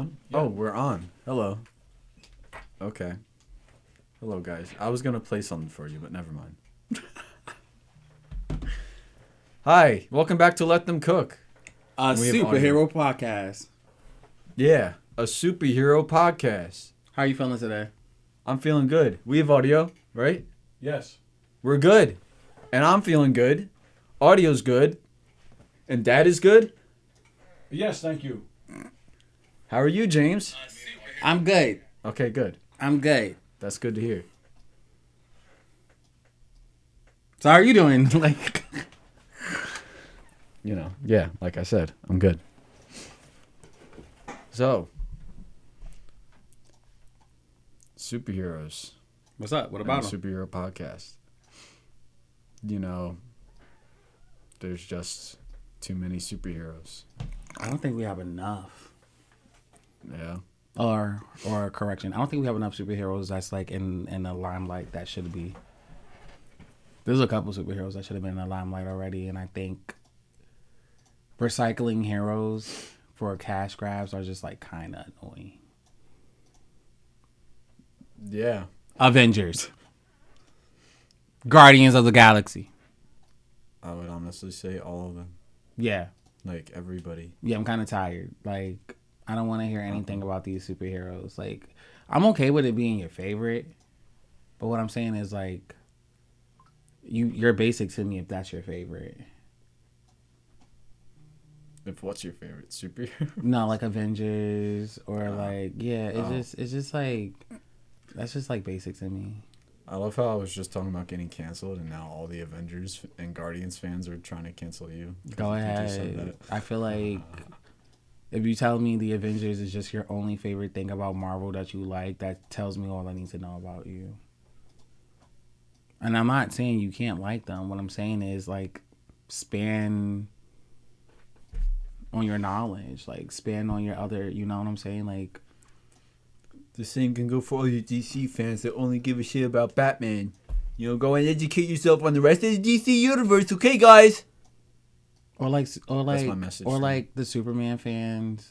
on? Yeah. Oh, we're on. Hello. Okay. Hello, guys. I was going to play something for you, but never mind. Hi. Welcome back to Let Them Cook. A superhero podcast. Yeah. A superhero podcast. How are you feeling today? I'm feeling good. We have audio, right? Yes. We're good. And I'm feeling good. Audio's good. And Dad is good. Yes, thank you. How are you, James? I'm good. Okay, good. I'm good. That's good to hear. So how are you doing? Like, Yeah, like I said, I'm good. So, superheroes. what's up? What about them? Superhero podcast. There's just too many superheroes. I don't think we have enough. Yeah. Or correction, I don't think we have enough superheroes that's like in the limelight that should be. There's a couple superheroes that should have been in the limelight already, and I think recycling heroes for cash grabs are just like kind of annoying. Yeah. Avengers. Guardians of the Galaxy. I would honestly say all of them. Yeah. Like, everybody. Yeah, I'm kind of tired. Like, I don't want to hear anything about these superheroes. Like, I'm okay with it being your favorite, but what I'm saying is, like, you're basic to me if that's your favorite. What's your favorite superhero? No, like Avengers or like, yeah, it's just like, that's just like basic to me. I love how I was just talking about getting canceled, and now all the Avengers and Guardians fans are trying to cancel you. Go ahead. I feel like if you tell me the Avengers is just your only favorite thing about Marvel that you like, that tells me all I need to know about you. And I'm not saying you can't like them. What I'm saying is, like, span on your knowledge. Like, span on your other, you know what I'm saying? Like, The same can go for all you DC fans that only give a shit about Batman. Go and educate yourself on the rest of the DC universe, okay, guys? or like, That's my message. or like the Superman fans.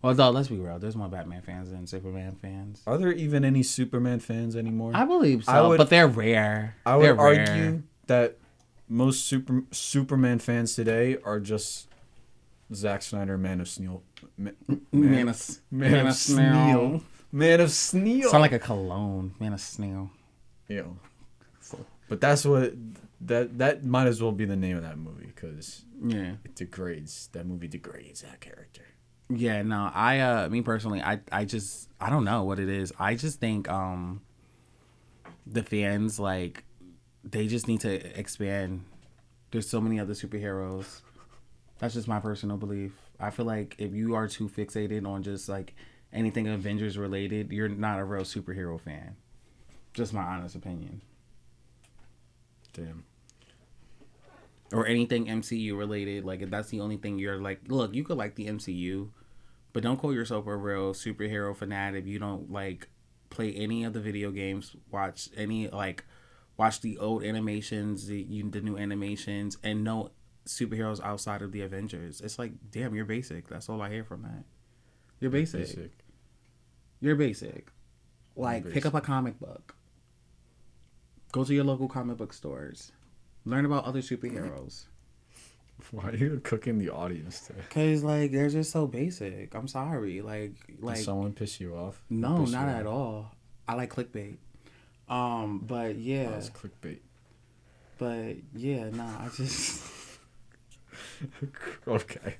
Well, though, let's be real. There's more Batman fans than Superman fans. Are there even any Superman fans anymore? I believe so, but they're rare. I would They're rare. argue that most Superman fans today are just Zack Snyder, Man of Steel. Man of Steel. Man of Steel. Sound like a cologne. Man of Steel. Yeah. But that's what that might as well be the name of that movie, because it degrades. That movie degrades that character. Yeah, no, me personally, I don't know what it is. I just think the fans, like, they just need to expand. There's so many other superheroes. That's just my personal belief. I feel like if you are too fixated on just like anything Avengers related, you're not a real superhero fan. Just my honest opinion. Damn. Or anything MCU related. Like, if that's the only thing you're like, look, you could like the MCU, but don't call yourself a real superhero fanatic if you don't like play any of the video games, watch the old animations, the new animations, and know superheroes outside of the Avengers. It's like, damn, you're basic. That's all I hear from that. You're basic. You're basic. Like, pick up a comic book. Go to your local comic book stores. Learn about other superheroes. Why are you cooking the audience today? Because, like, they're just so basic. I'm sorry. Like Did someone piss you off? No, not at all. I like clickbait. But yeah. That's clickbait. But yeah, nah, I just Okay.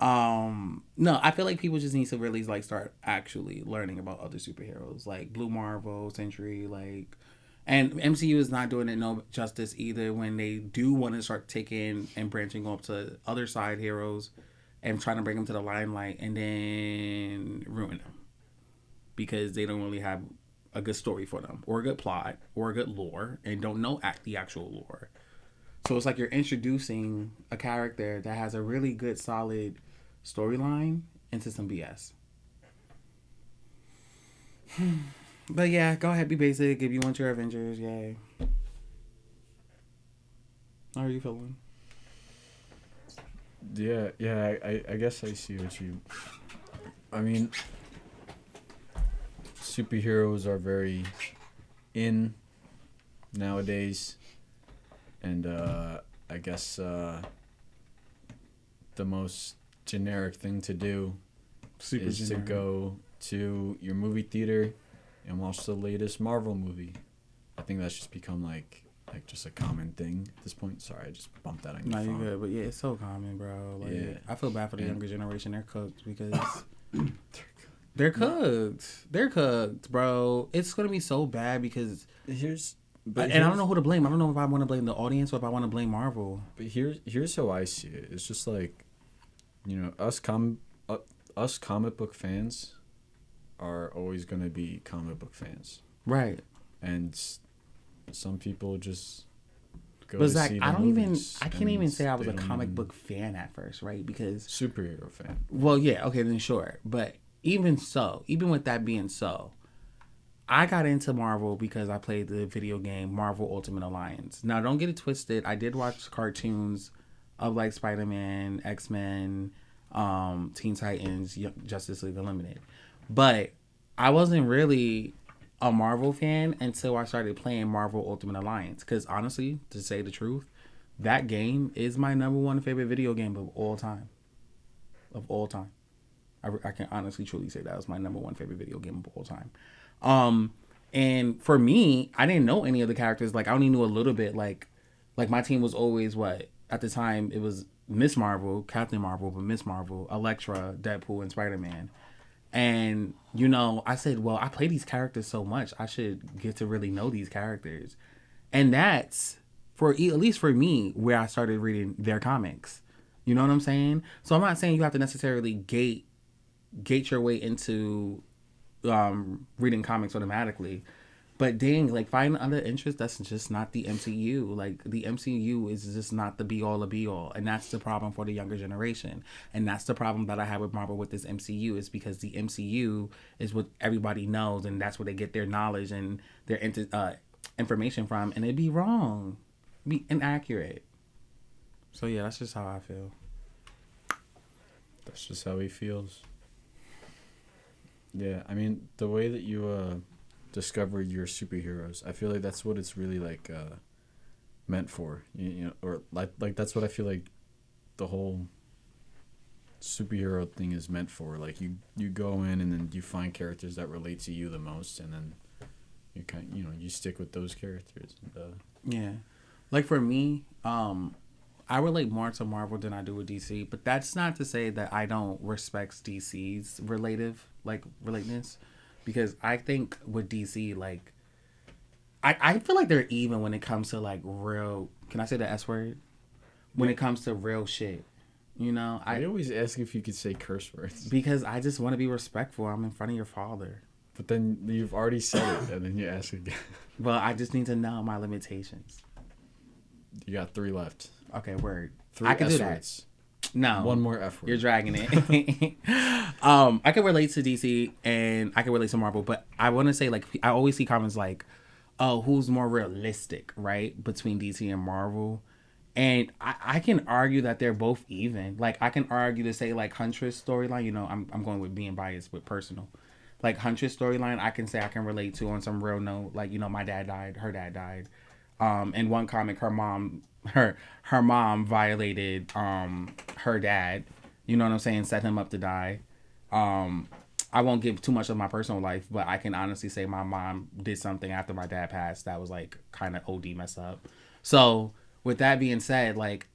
No, I feel like people just need to really like start actually learning about other superheroes, like Blue Marvel, Sentry, like, and MCU is not doing it no justice either when they do want to start taking and branching off to other side heroes and trying to bring them to the limelight and then ruin them because they don't really have a good story for them or a good plot or a good lore and don't know the actual lore. So it's like you're introducing a character that has a really good, solid storyline into some BS. But yeah, go ahead, be basic. If you want your Avengers, yay. How are you feeling? Yeah, I guess I see what you I mean, superheroes are very in nowadays, and I guess the most generic thing to do is to go to your movie theater and watch the latest Marvel movie. I think that's just become like just a common thing at this point. Sorry, I just bumped that on your phone. No, you're good, but yeah, it's so common, bro. Like, Yeah. I feel bad for the younger generation. They're cooked because they're cooked. They're cooked, bro. It's gonna be so bad because I don't know who to blame. I don't know if I want to blame the audience or if I want to blame Marvel. But here's how I see it. It's just like, you know, us comic book fans are always gonna be comic book fans, right? And some people just go but to Zach, see the I movies, can't even say I was they a don't comic even- book fan at first, right? Because superhero fan. well, yeah, okay, then sure. But even with that being so, I got into Marvel because I played the video game Marvel Ultimate Alliance. Now, don't get it twisted. I did watch cartoons of like Spider-Man, X-Men, Teen Titans, Justice League Unlimited. But I wasn't really a Marvel fan until I started playing Marvel Ultimate Alliance. Because honestly, to say the truth, that game is my number one favorite video game of all time. Of all time. I can honestly, truly say that was my number one favorite video game of all time. And for me, I didn't know any of the characters. Like, I only knew a little bit. Like my team was always what? At the time, it was Miss Marvel, Captain Marvel, but Miss Marvel, Elektra, Deadpool, and Spider-Man. And, you know, I said, well, I play these characters so much, I should get to really know these characters. And that's, at least for me, where I started reading their comics. You know what I'm saying? So I'm not saying you have to necessarily gate your way into reading comics automatically. But dang, like, find other interests that's just not the MCU. Like, the MCU is just not the be-all or be-all. And that's the problem for the younger generation. And that's the problem that I have with Marvel with this MCU, is because the MCU is what everybody knows, and that's where they get their knowledge and their information from. And it'd be wrong. It'd be inaccurate. So, yeah, that's just how I feel. That's just how he feels. Yeah, I mean, the way that you discover your superheroes, I feel like that's what it's really like meant for. You know, or like that's what I feel like the whole superhero thing is meant for. Like you go in and then you find characters that relate to you the most, and then you stick with those characters. And, yeah, like for me, I relate more to Marvel than I do with DC, but that's not to say that I don't respect DC's relatedness, because I think with DC, like, I feel like they're even when it comes to like real. Can I say the S word? When it comes to real shit, you know. I always ask if you could say curse words because I just want to be respectful. I'm in front of your father. But then you've already said it, and then you ask again. Well, I just need to know my limitations. You got 3 left. Okay, word. 3 I can do words. that. No. 1 more F word. You're dragging it. I can relate to DC and I can relate to Marvel, but I want to say, like, I always see comments like, oh, who's more realistic, right, between DC and Marvel? And I can argue that they're both even. Like, I can argue to say, like, Huntress storyline, you know, I'm going with being biased with personal. Like, Huntress storyline, I can say I can relate to on some real note. Like, you know, my dad died, her dad died. In one comic, her mom violated her dad. You know what I'm saying? Set him up to die. I won't give too much of my personal life, but I can honestly say my mom did something after my dad passed that was like kind of OD messed up. So with that being said, like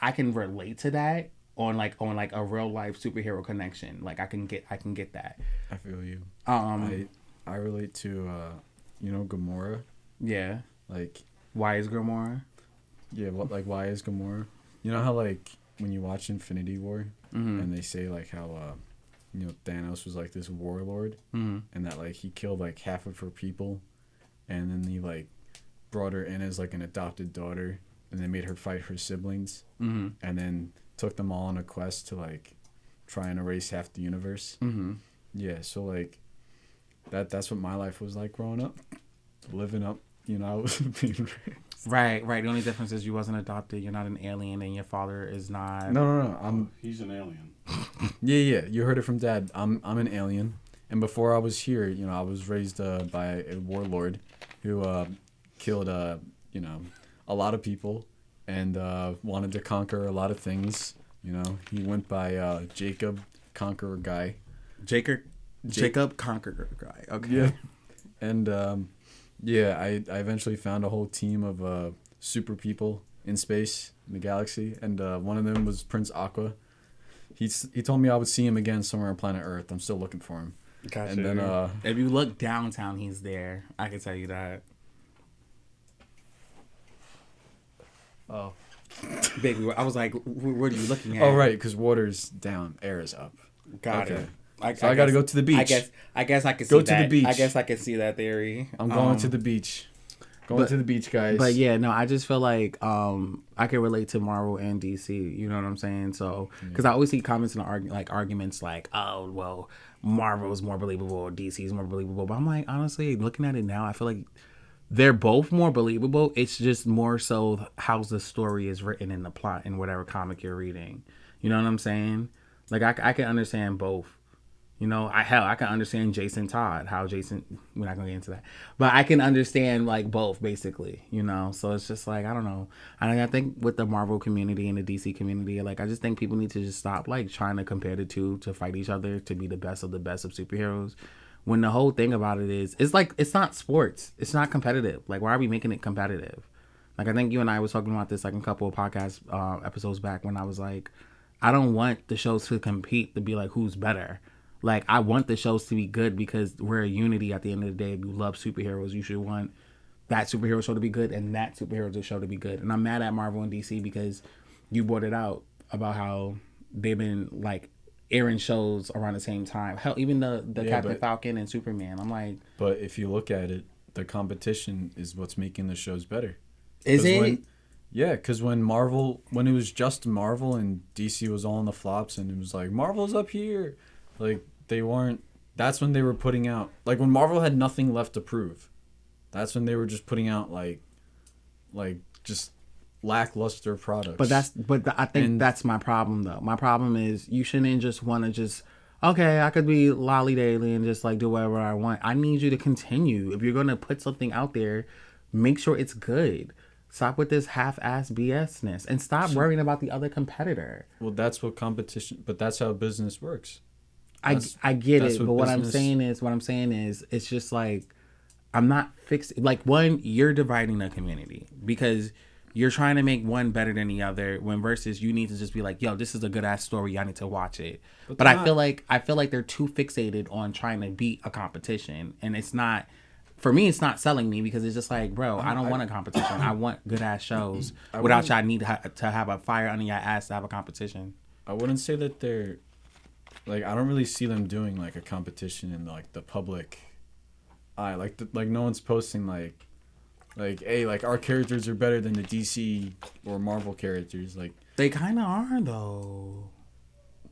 I can relate to that on a real life superhero connection. Like I can get that. I feel you. I relate to Gamora. Yeah. Like, why is Gamora? Yeah, why is Gamora? You know how, like, when you watch Infinity War, and they say, like, how, Thanos was, like, this warlord, and that, like, he killed, like, half of her people, and then he, like, brought her in as, like, an adopted daughter, and they made her fight her siblings, and then took them all on a quest to, like, try and erase half the universe. Yeah, so, like, that's what my life was like growing up, living up, I was being raised. Right. The only difference is you wasn't adopted. You're not an alien, and your father is not. No. He's an alien. Yeah. You heard it from Dad. I'm an alien, and before I was here, I was raised by a warlord who killed a lot of people and wanted to conquer a lot of things. He went by Jacob Conqueror Guy. Jacob Conqueror Guy. Okay. Yeah. And I eventually found a whole team of super people in space in the galaxy, and one of them was Prince Aqua. He told me I would see him again somewhere on planet Earth. I'm still looking for him. Gotcha. And then if you look downtown, he's there. I can tell you that. Oh. Baby, I was like, what are you looking at? Oh, right, because water's down, air is up. Got it. I got to go to the beach. I guess I can see go that. to the beach. I guess I can see that theory. I'm going to the beach. Going to the beach, guys. But yeah, no, I just feel like I can relate to Marvel and DC. You know what I'm saying? So, because I always see comments and arguments like, oh, well, Marvel is more believable or DC is more believable. But I'm like, honestly, looking at it now, I feel like they're both more believable. It's just more so how the story is written in the plot in whatever comic you're reading. You know what I'm saying? Like, I can understand both. I can understand Jason Todd, we're not going to get into that. But I can understand, like, both, basically, So it's just, like, I don't know. I think with the Marvel community and the DC community, like, I just think people need to just stop, like, trying to compare the two to fight each other to be the best of superheroes. When the whole thing about it is, it's like, it's not sports. It's not competitive. Like, why are we making it competitive? Like, I think you and I was talking about this, like, a couple of podcast episodes back when I was like, I don't want the shows to compete to be like, who's better. Like, I want the shows to be good because we're a unity at the end of the day. If you love superheroes, you should want that superhero show to be good and that superhero show to be good. And I'm mad at Marvel and DC because you brought it out about how they've been, like, airing shows around the same time. Hell, even the Captain Falcon and Superman. I'm like... But if you look at it, the competition is what's making the shows better. Is it? Because when it was just Marvel and DC was all in the flops and it was like, Marvel's up here... Like, they weren't... That's when they were putting out... Like, when Marvel had nothing left to prove. That's when they were just putting out, like just lackluster products. But I think that's my problem, though. My problem is you shouldn't just want to just... Okay, I could be lolly-daily and just, like, do whatever I want. I need you to continue. If you're going to put something out there, make sure it's good. Stop with this half-ass BS-ness. And stop worrying about the other competitor. Well, that's what competition... But that's how business works. I get it, but what I'm saying is, it's just like, I'm not fixed. Like, one, you're dividing the community because you're trying to make one better than the other. When versus you need to just be like, yo, this is a good ass story. I need to watch it. But I feel like they're too fixated on trying to beat a competition, and it's not. For me, it's not selling me because it's just like, bro, I don't want a competition. I want good ass shows. Without y'all need to have a fire under your ass to have a competition. I wouldn't say that they're. Like, I don't really see them doing, like, a competition in, like, the public eye. Like, no one's posting, like, hey, like, our characters are better than the DC or Marvel characters. Like, they kind of are, though.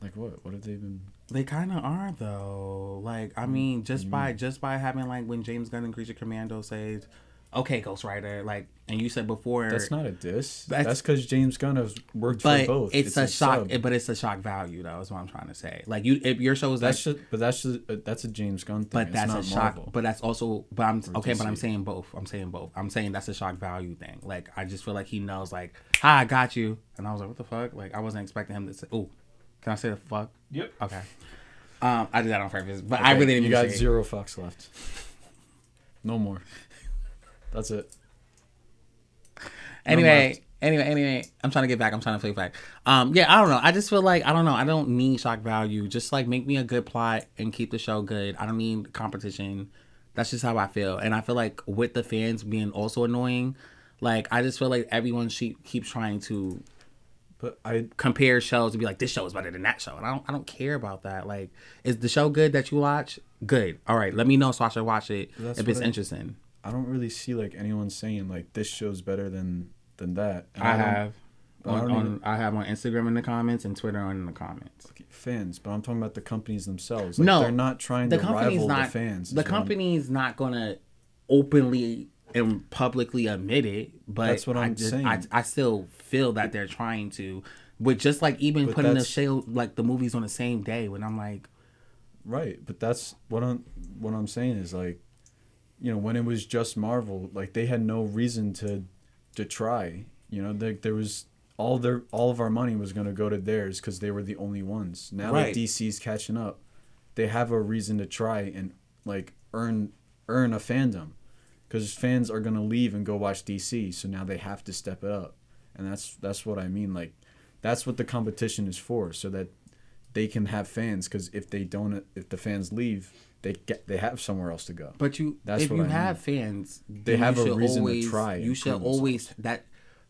Like, what? What have they been... They kind of are, though. Like, I mean, just by having, like, when James Gunn and Creature Commando says... Okay, Ghost Rider, like, and you said before... That's not a diss. That's because James Gunn has worked for both. It's a shock, but it's a shock value, though, is what I'm trying to say. Like, if your show is... That's a James Gunn thing. But that's not a shock... Marvel. But that's also... But I'm saying both. I'm saying that's a shock value thing. Like, I just feel like he knows, like, I got you. And I was like, what the fuck? Like, I wasn't expecting him to say... Oh, can I say the fuck? Yep. Okay. I did that on purpose, but I really didn't You got 0 fucks left. No more. That's it. Anyway, I'm trying to get back. I'm trying to play back. Yeah, I don't know. I just feel like, I don't know. I don't need shock value. Just, like, make me a good plot and keep the show good. I don't need competition. That's just how I feel. And I feel like with the fans being also annoying, like, I just feel like everyone keeps trying to compare shows to be like, this show is better than that show. And I don't care about that. Like, is the show good that you watch? Good. All right, let me know so I should watch it if it's interesting. I don't really see, like, anyone saying, like, this show's better than that. And I have on Instagram in the comments and Twitter in the comments. Okay, fans, but I'm talking about the companies themselves. Like, no, they're not trying to rival the fans. The company's not going to openly and publicly admit it, but that's what I'm saying. I still feel that they're trying to with just like even But putting the show like the movies on the same day when I'm like, right, but that's what I'm saying is like, you know, when it was just Marvel, like they had no reason to try. You know, there was all of our money was gonna go to theirs because they were the only ones. Now that DC's catching up, they have a reason to try and like earn a fandom, because fans are gonna leave and go watch DC. So now they have to step it up, and that's what I mean. Like, that's what the competition is for, so that they can have fans. Because if the fans leave, they have somewhere else to go. But if you have fans, they have a reason to try. You should always that.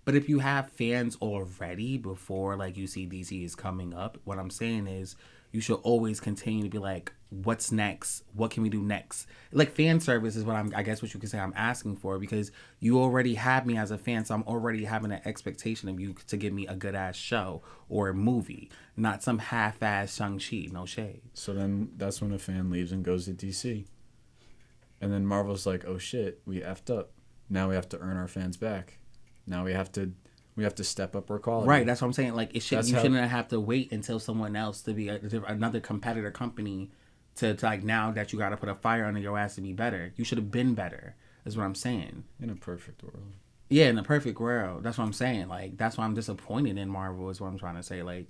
But if you have fans already before like you see DC is coming up, what I'm saying is you should always continue to be like, what's next? What can we do next? Like fan service is what I guess what you could say I'm asking for, because you already have me as a fan, so I'm already having an expectation of you to give me a good ass show or a movie, not some half ass Shang-Chi. No shade. So then that's when a fan leaves and goes to DC, and then Marvel's like, oh shit, we effed up. Now we have to earn our fans back. Now we have to step up our quality. Right, that's what I'm saying. Like shouldn't have to wait until someone else to be another competitor company to like, now that you got to put a fire under your ass to be better. You should have been better. Is what I'm saying. In a perfect world. Yeah, in a perfect world. That's what I'm saying. Like, that's why I'm disappointed in Marvel. Is what I'm trying to say. Like,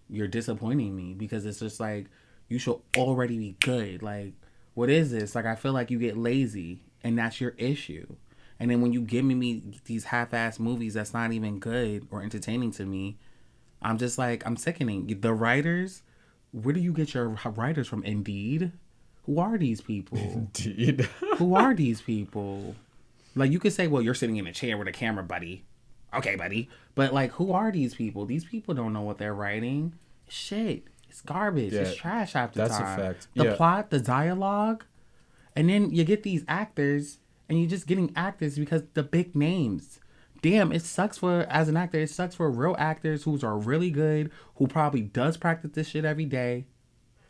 you're disappointing me, because it's just like you should already be good. Like, what is this? Like, I feel like you get lazy, and that's your issue. And then when you give me these half-ass movies that's not even good or entertaining to me, I'm just like, I'm sickening. The writers, where do you get your writers from? Indeed? Who are these people? Indeed. Who are these people? Like, you could say, well, you're sitting in a chair with a camera, buddy. Okay, buddy. But, like, who are these people? These people don't know what they're writing. Shit. It's garbage. Yeah, it's trash half the time. That's a fact. The plot, the dialogue. And then you get these actors, and you're just getting actors because the big names. Damn, it sucks as an actor, it sucks for real actors who are really good, who probably does practice this shit every day.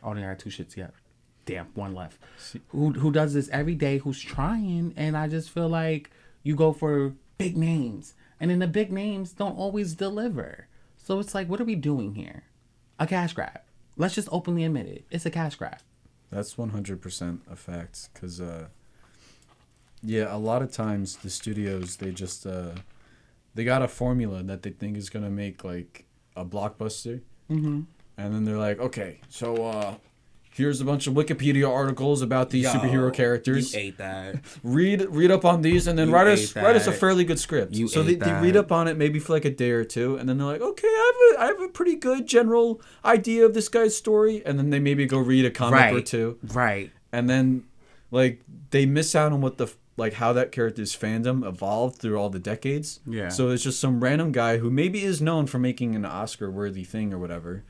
I only got 2 shits yet. Damn, 1 left. Who does this every day, who's trying, and I just feel like you go for big names, and then the big names don't always deliver. So it's like, what are we doing here? A cash grab. Let's just openly admit it. It's a cash grab. That's 100% a fact, because yeah, a lot of times the studios, they just they got a formula that they think is gonna make like a blockbuster, and then they're like, okay, so here's a bunch of Wikipedia articles about these superhero characters. You ate that. Read up on these, and then write us a fairly good script. So they read up on it maybe for like a day or two, and then they're like, okay, I have a pretty good general idea of this guy's story, and then they maybe go read a comic or two, and then like they miss out on what how that character's fandom evolved through all the decades. Yeah. So it's just some random guy who maybe is known for making an Oscar-worthy thing or whatever,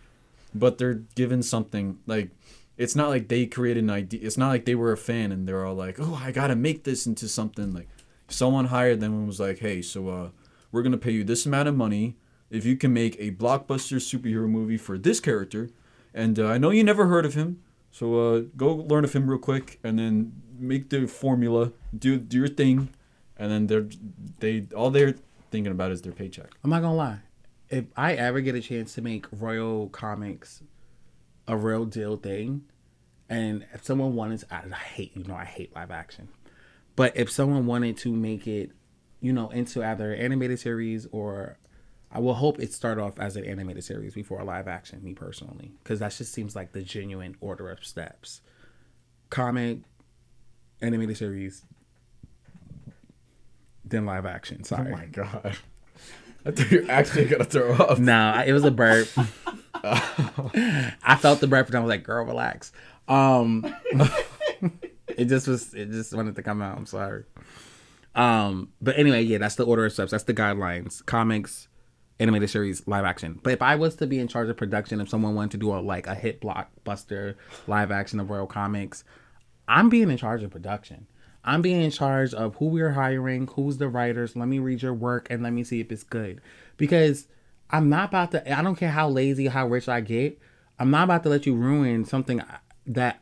but they're given something like, it's not like they created an idea. It's not like they were a fan and they're all like, oh, I gotta make this into something. Like, someone hired them and was like, hey, so we're gonna pay you this amount of money if you can make a blockbuster superhero movie for this character, and I know you never heard of him, so go learn of him real quick, and then make the formula, do your thing, and then they're thinking about is their paycheck. I'm not gonna lie, if I ever get a chance to make Royal Comics a real deal thing, and if someone wanted to, I hate live action, but if someone wanted to make it, into either animated series, or I will hope it start off as an animated series before a live action, me personally, because that just seems like the genuine order of steps. Comic, animated series, then live action. Sorry. Oh my god. I thought you were actually gonna throw up. No, it was a burp. I felt the burp and I was like, girl, relax. It just wanted to come out. I'm sorry. But anyway, yeah, that's the order of steps. That's the guidelines. Comics, animated series, live action. But if I was to be in charge of production, if someone wanted to do a hit blockbuster live action of Royal Comics, I'm being in charge of production. I'm being in charge of who we're hiring, who's the writers. Let me read your work and let me see if it's good. Because I'm not about to, I don't care how lazy, how rich I get, I'm not about to let you ruin something that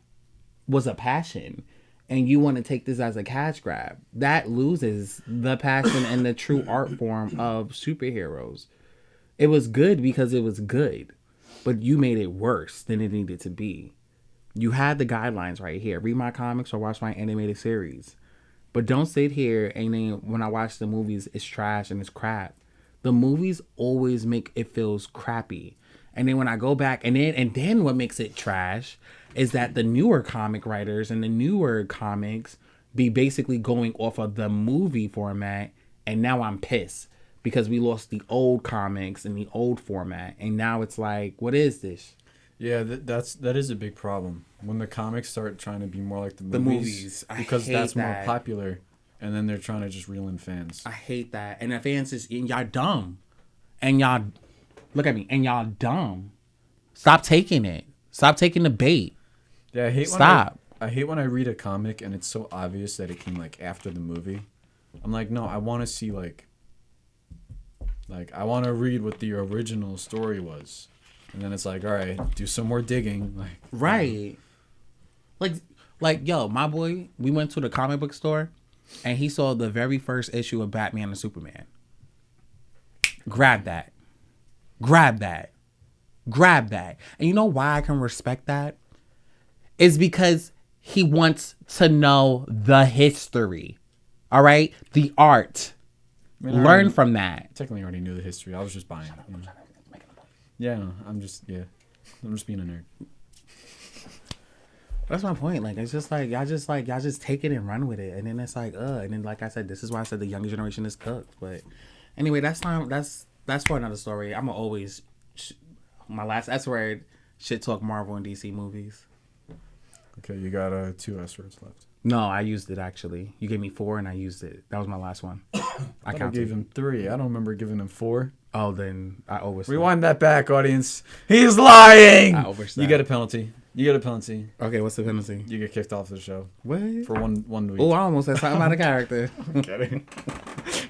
was a passion and you want to take this as a cash grab. That loses the passion and the true art form of superheroes. It was good because it was good, but you made it worse than it needed to be. You had the guidelines right here. Read my comics or watch my animated series. But don't sit here and then when I watch the movies, it's trash and it's crap. The movies always make it feels crappy. And then when I go back and then what makes it trash is that the newer comic writers and the newer comics be basically going off of the movie format, and now I'm pissed because we lost the old comics and the old format, and now it's like, what is this? Yeah, that is a big problem when the comics start trying to be more like the movies because that's more popular, and then they're trying to just reel in fans. I hate that, and the fans is y'all dumb, and y'all look at me, and y'all dumb. Stop taking it. Stop taking the bait. Yeah, I hate. Stop. I hate when I read a comic and it's so obvious that it came like after the movie. I'm like, no, I want to see like I want to read what the original story was. And then it's like, all right, do some more digging. Like, right. Like, yo, my boy, we went to the comic book store and he saw the very first issue of Batman and Superman. Grab that. And you know why I can respect that? It's because he wants to know the history. All right? The art. Learn from that. Technically, I already knew the history. I was just buying it. Yeah, no, I'm just being a nerd. That's my point. Like, it's just like y'all just take it and run with it, and then it's like, and then like I said, this is why I said the younger generation is cooked. But anyway, that's for another story. I'm gonna always my last S word shit talk Marvel and DC movies. Okay, you got 2 S words left. No, I used it actually. You gave me 4 and I used it. That was my last one. I gave him 3. I don't remember giving him 4. Oh, then I overslept. Rewind that back, audience. He's lying. I overslept. You get a penalty. Okay, what's the penalty? You get kicked off the show. What? For one week. Oh, I almost said something out of character. I'm kidding.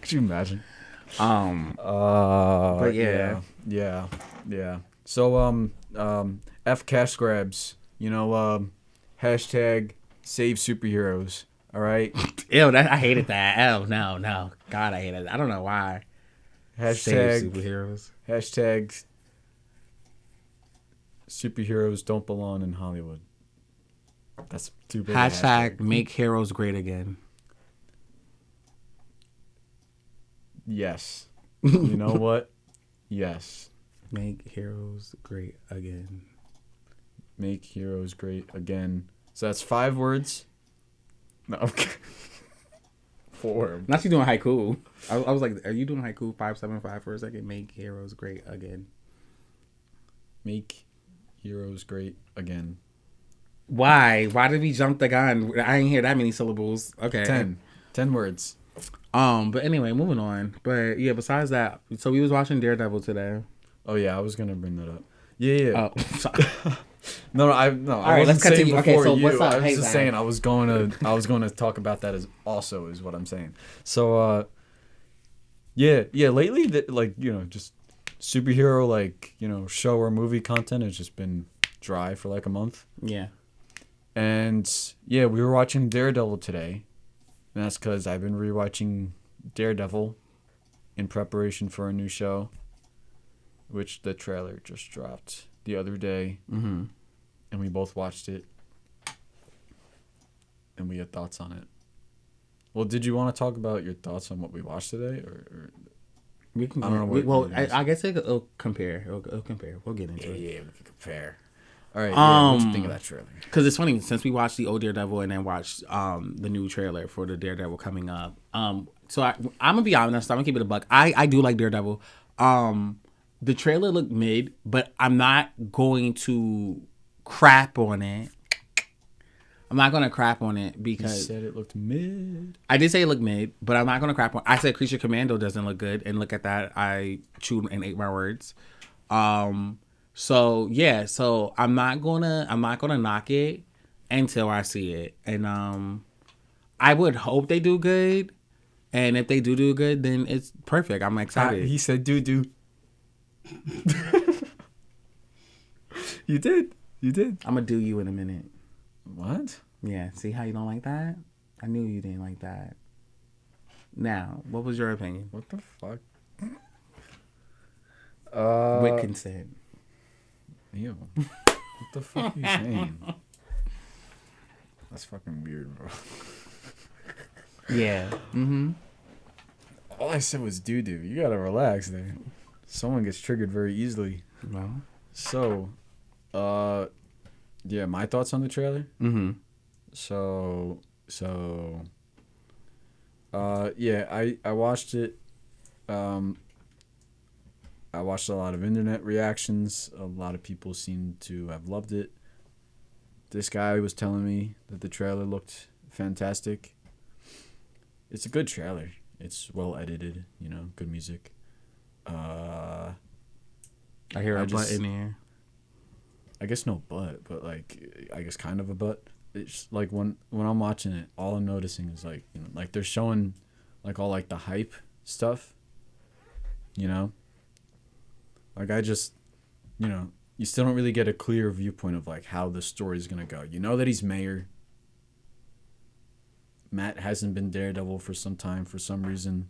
Could you imagine? But yeah. So F cash grabs. Hashtag save superheroes. All right. Ew, I hated that. Oh no. God, I hated it. I don't know why. Hashtag save superheroes. Hashtag superheroes don't belong in Hollywood. That's too big. Hashtag make heroes great again. Yes. You know what? Yes. Make heroes great again. Make heroes great again. So that's 5 words. No, okay. 4. Not you doing haiku. I was like, are you doing haiku 575 for a second? Make heroes great again. Make heroes great again. Why? Why did we jump the gun? I didn't hear that many syllables. Okay. 10 words. But anyway, moving on. But yeah, besides that, so we was watching Daredevil today. Oh yeah, I was gonna bring that up. Yeah. Oh, sorry. No, I right, let's continue. Okay, so what's up? I was just saying I was going to talk about that is what I'm saying. So yeah, lately just superhero show or movie content has just been dry for like a month. Yeah. And yeah, we were watching Daredevil today. And that's cuz I've been rewatching Daredevil in preparation for a new show, which the trailer just dropped the other day. Mm-hmm. And we both watched it. And we had thoughts on it. Well, did you want to talk about your thoughts on what we watched today? Or we can. I don't know. I guess it'll compare. It'll compare. We'll get into it. Yeah, we can compare. All right. What do you think of that trailer? Because it's funny, since we watched the old Daredevil and then watched the new trailer for the Daredevil coming up. So I'm gonna be honest. I'm gonna keep it a buck. I do like Daredevil. The trailer looked mid, but I'm not going to crap on it. I'm not gonna crap on it because you said it looked mid. I did say it looked mid, but I'm not gonna crap on. I said Creature Commando doesn't look good, and look at that. I chewed and ate my words. So yeah, so I'm not gonna knock it until I see it, and I would hope they do good, and if they do good, then it's perfect. I'm excited. He said do. You did. I'm gonna do you in a minute. What? Yeah. See how you don't like that? I knew you didn't like that. Now, what was your opinion? What the fuck? With consent. Ew. What the fuck are you saying? That's fucking weird, bro. Yeah. Mm-hmm. All I said was doo-doo. You gotta relax there. Someone gets triggered very easily. Well. So, yeah, my thoughts on the trailer. Mm-hmm. Yeah, I watched it. I watched a lot of internet reactions. A lot of people seem to have loved it. This guy was telling me that the trailer looked fantastic. It's a good trailer. It's well edited, you know, good music. I hear a butt in there. I guess no butt, but like I guess kind of a butt. It's like when I'm watching it, all I'm noticing is like, you know, like they're showing like all like the hype stuff. You know? Like I just, you know, you still don't really get a clear viewpoint of like how the story's gonna go. You know that he's mayor. Matt hasn't been Daredevil for some time for some reason.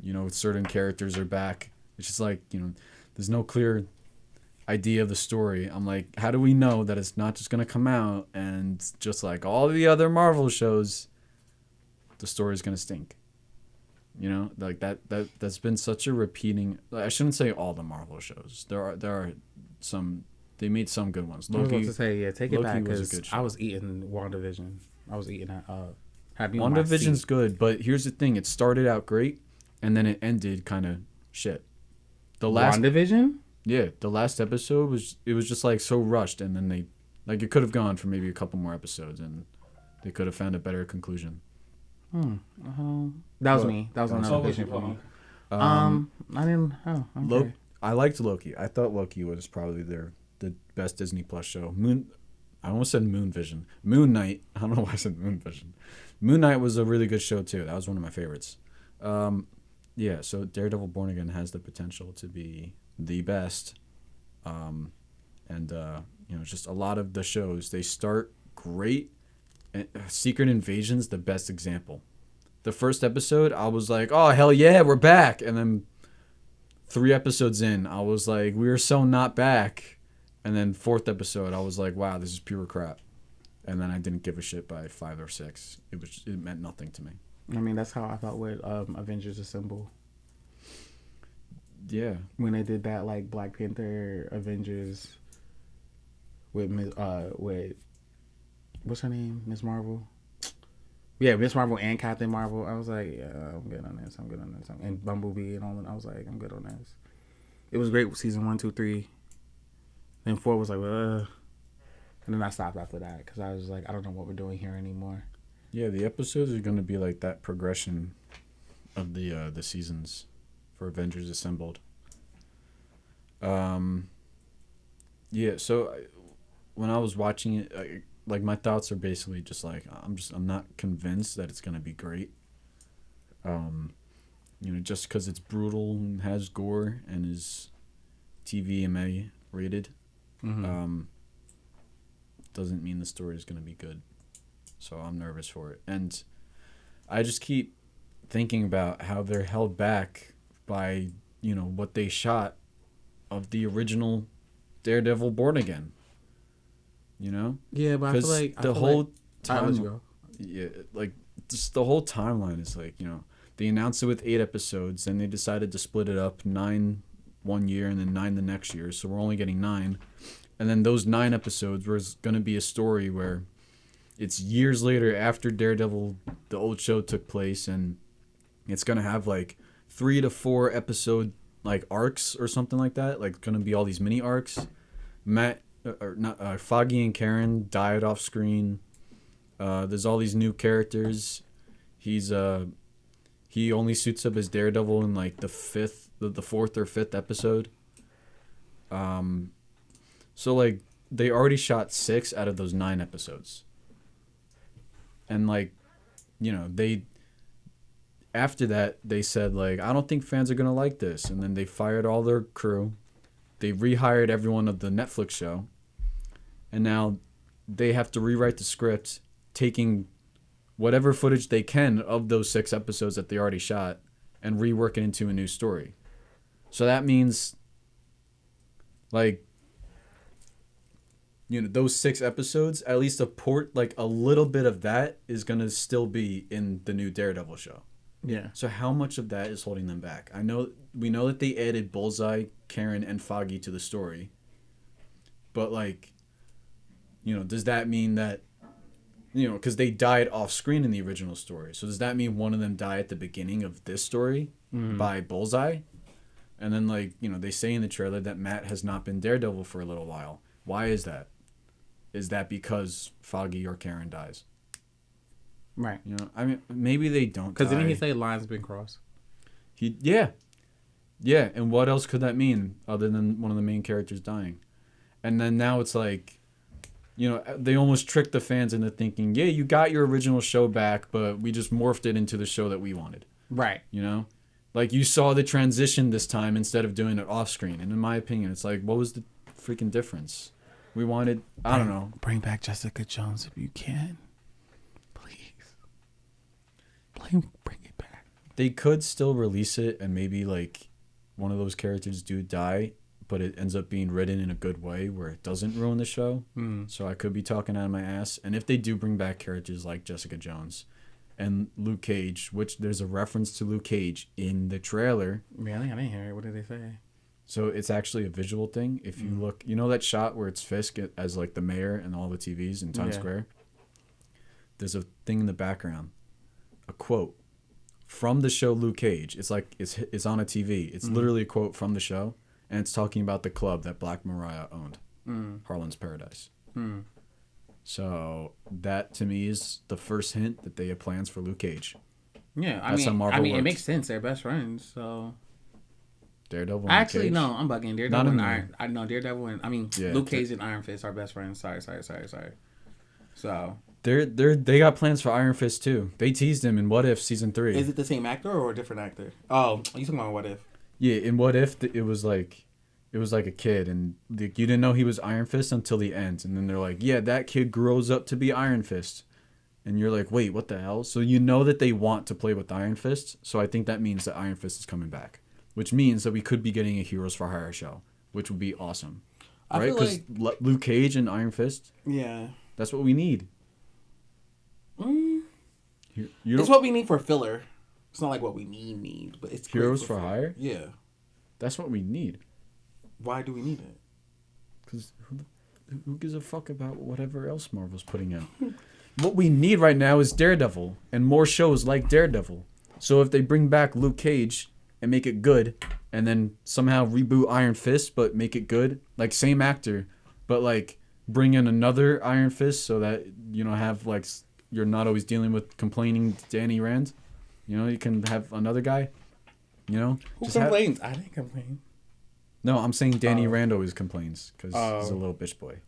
You know, certain characters are back. It's just like, you know, there's no clear idea of the story. I'm like, how do we know that it's not just gonna come out and just like all the other Marvel shows, the story's gonna stink? You know, like that's been such a repeating. I shouldn't say all the Marvel shows. There are some. They made some good ones. Loki, I was about to say, yeah, take it back because I was eating WandaVision. I was eating that. WandaVision's good, but here's the thing: it started out great, and then it ended kind of shit. The last WandaVision. Yeah, the last episode was just like so rushed, and then they like it could have gone for maybe a couple more episodes, and they could have found a better conclusion. That was me. That was another vision for me. I didn't. Oh, okay. I liked Loki. I thought Loki was probably the best Disney Plus show. I almost said Moon Vision. Moon Knight. I don't know why I said Moon Vision. Moon Knight was a really good show too. That was one of my favorites. Yeah. So Daredevil Born Again has the potential to be the best. You know, just a lot of the shows, they start great. Secret Invasion's the best example. The first episode, I was like, oh, hell yeah, we're back. And then 3 episodes in, I was like, we're so not back. And then 4th episode, I was like, wow, this is pure crap. And then I didn't give a shit by 5 or 6. It meant nothing to me. I mean, that's how I felt with Avengers Assemble. Yeah. When they did that, like, Black Panther Avengers with what's her name? Miss Marvel? Yeah, Miss Marvel and Captain Marvel. I was like, yeah, I'm good on this. And Bumblebee and all that. I was like, I'm good on this. It was great with season 1, 2, 3. Then 4 was like, and then I stopped after that because I was like, I don't know what we're doing here anymore. Yeah, the episodes are going to be like that progression of the seasons for Avengers Assembled. Yeah, so when I was watching it, like my thoughts are basically just like I'm not convinced that it's gonna be great. You know, just because it's brutal and has gore and is TVMA rated, doesn't mean the story is gonna be good. So I'm nervous for it, and I just keep thinking about how they're held back by, you know, what they shot of the original Daredevil Born Again. You know? Yeah, but I feel like the whole time, go. Yeah, like just the whole timeline is like, you know, they announced it with 8 episodes, and they decided to split it up 9 one year and then 9 the next year. So we're only getting 9, and then those 9 episodes was going to be a story where it's years later after Daredevil, the old show took place, and it's going to have like 3 to 4 episode like arcs or something like that. Like going to be all these mini arcs. Foggy and Karen died off screen. There's all these new characters. He only suits up as Daredevil in like the 4th or 5th episode. So like they already shot 6 out of those 9 episodes. And like, you know, after that they said like, I don't think fans are gonna like this, and then they fired all their crew. They rehired everyone of the Netflix show, and now they have to rewrite the script, taking whatever footage they can of those 6 episodes that they already shot and rework it into a new story. So that means, like, you know, those 6 episodes, at least a little bit of that is going to still be in the new Daredevil show. Yeah. So how much of that is holding them back? We know that they added Bullseye, Karen, and Foggy to the story. But, like, you know, does that mean that, you know, because they died off screen in the original story. So does that mean one of them died at the beginning of this story by Bullseye? And then, like, you know, they say in the trailer that Matt has not been Daredevil for a little while. Why is that? Is that because Foggy or Karen dies? Right. You know, I mean, maybe they don't. Because didn't he say lines been crossed? Yeah. And what else could that mean other than one of the main characters dying? And then now it's like, you know, they almost tricked the fans into thinking, yeah, you got your original show back, but we just morphed it into the show that we wanted. Right. You know, like you saw the transition this time instead of doing it off screen. And in my opinion, it's like, what was the freaking difference? We wanted, I don't know. Bring back Jessica Jones if you can. Please. Bring it back. They could still release it and maybe like one of those characters do die, but it ends up being written in a good way where it doesn't ruin the show. So I could be talking out of my ass. And if they do bring back characters like Jessica Jones and Luke Cage, which there's a reference to Luke Cage in the trailer. Really? I didn't hear it. What did they say? So it's actually a visual thing. If you look, you know that shot where it's Fisk as like the mayor and all the TVs in Times Square? There's a thing in the background, a quote from the show Luke Cage. It's like it's on a TV. It's literally a quote from the show, and it's talking about the club that Black Mariah owned, Harlan's Paradise. So that to me is the first hint that they have plans for Luke Cage. Yeah, That's how Marvel it works. makes sense. They're best friends, so. Daredevil. And Actually, Cage. no, I'm bugging. Daredevil Not and in Iron. I know Daredevil and Yeah, Luke Cage and Iron Fist are best friends. Sorry. So they got plans for Iron Fist too. They teased him in What If season 3. is it the same actor or a different actor? Oh, you talking about What If? Yeah, in What If it was like a kid, and you didn't know he was Iron Fist until the end, and then they're like, yeah, that kid grows up to be Iron Fist, and you're like, wait, what the hell? So you know that they want to play with Iron Fist, so I think that means that Iron Fist is coming back, which means that we could be getting a Heroes for Hire show, which would be awesome, right? Because Luke Cage and Iron Fist, Yeah, that's what we need. It's what we need for filler. It's not like what we need, but it's Heroes for Hire. Yeah. That's what we need. Why do we need it? Because who gives a fuck about whatever else Marvel's putting out? What we need right now is Daredevil and more shows like Daredevil. So if they bring back Luke Cage and make it good, and then somehow reboot Iron Fist but make it good, like same actor, but like bring in another Iron Fist so that you know have like you're not always dealing with complaining Danny Rand. You know, you can have another guy. You know, Who complains? I didn't complain. No, I'm saying Danny Rand always complains because he's a little bitch boy.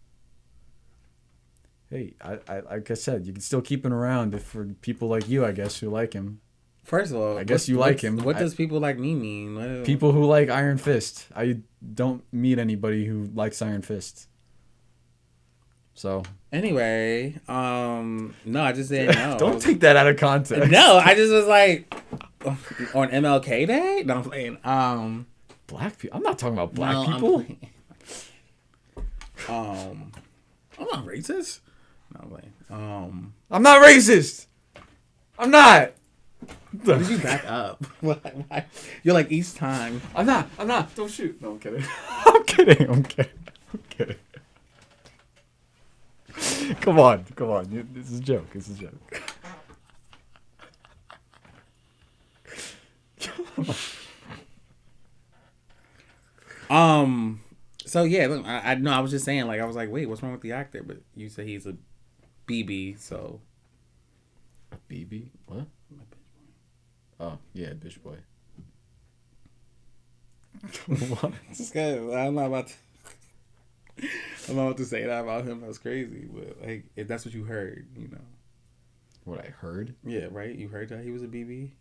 Hey, I like I said, you can still keep him around if for people like you, I guess, who like him. First of all, I guess you like him. What does people like me mean? People who like Iron Fist. I don't meet anybody who likes Iron Fist. So anyway, no, I just said no. Don't take that out of context. No, I just was like on MLK Day. No, I'm playing. Black people. I'm not talking about black no, people. I'm not racist. No, I'm playing. I'm not racist. I'm not. Why did you back up? Why? You're like each time. I'm not. Don't shoot. No, I'm kidding. I'm kidding. Come on. This is a joke. So yeah, look, I know. I was just saying, like, I was like, wait, what's wrong with the actor? But you said he's a BB, so. A BB? What? Oh yeah, bitch boy. What? It's good. I'm not about to say that about him. That's crazy, but like, if that's what you heard, you know. What I heard? Yeah, right. You heard that he was a BB.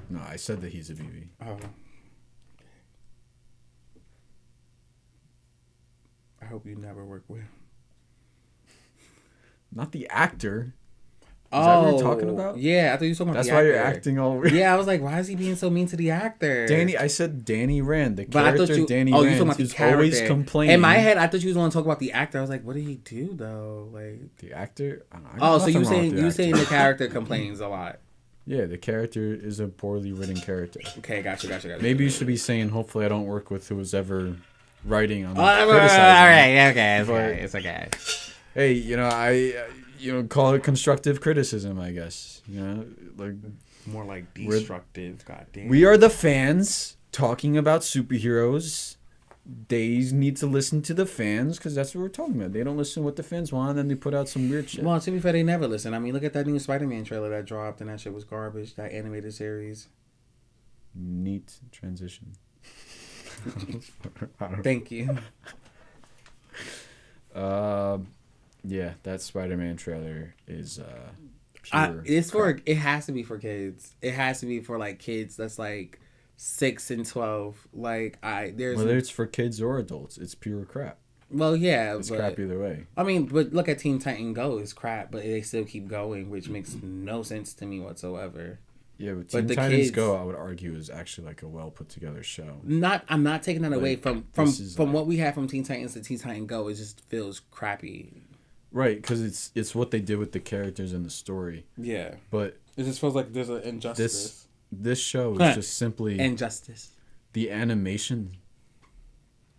No, I said that he's a BB. Oh. I hope you never work with him. Not the actor. Is that what you're talking about? Yeah, I thought you were talking about That's the why actor. you're acting all weird. Yeah, I was like, why is he being so mean to the actor? I said Danny Rand, the But I character thought you. Danny Oh, Rand, you talking about the who's character? always complaining. In my head, I thought you was going to talk about the actor. I was like, what did he do though? Like the actor. I got so nothing you wrong with saying the actor. the character complains a lot? Yeah, the character is a poorly written character. Okay, gotcha. Maybe you should be saying, hopefully I don't work with who's ever writing on All criticizing. right, okay, But- it's okay. Hey, call it constructive criticism, I guess. Like More like destructive. Goddamn. we are the fans talking about superheroes. They need to listen to the fans because that's what we're talking about. They don't listen to what the fans want, and then they put out some weird shit. Well, to be fair, they never listen. I mean, look at that new Spider-Man trailer that dropped, and that shit was garbage. That animated series. Neat transition. Thank you. Yeah, that Spider-Man trailer is pure. It has to be for kids. It has to be for like kids that's like 6 and 12. Like whether it's for kids or adults, it's pure crap. Well, yeah, It's crap either way. I mean, but look at Teen Titan Go. It's crap, but they still keep going, which makes no sense to me whatsoever. Yeah, but Teen Titans Go, I would argue, is actually like a well put together show. I'm not taking that away from like, what we have from Teen Titans to Teen Titan Go. It just feels crappy. Right, because it's what they did with the characters and the story. Yeah, but it just feels like there's an injustice. This show is just simply injustice. The animation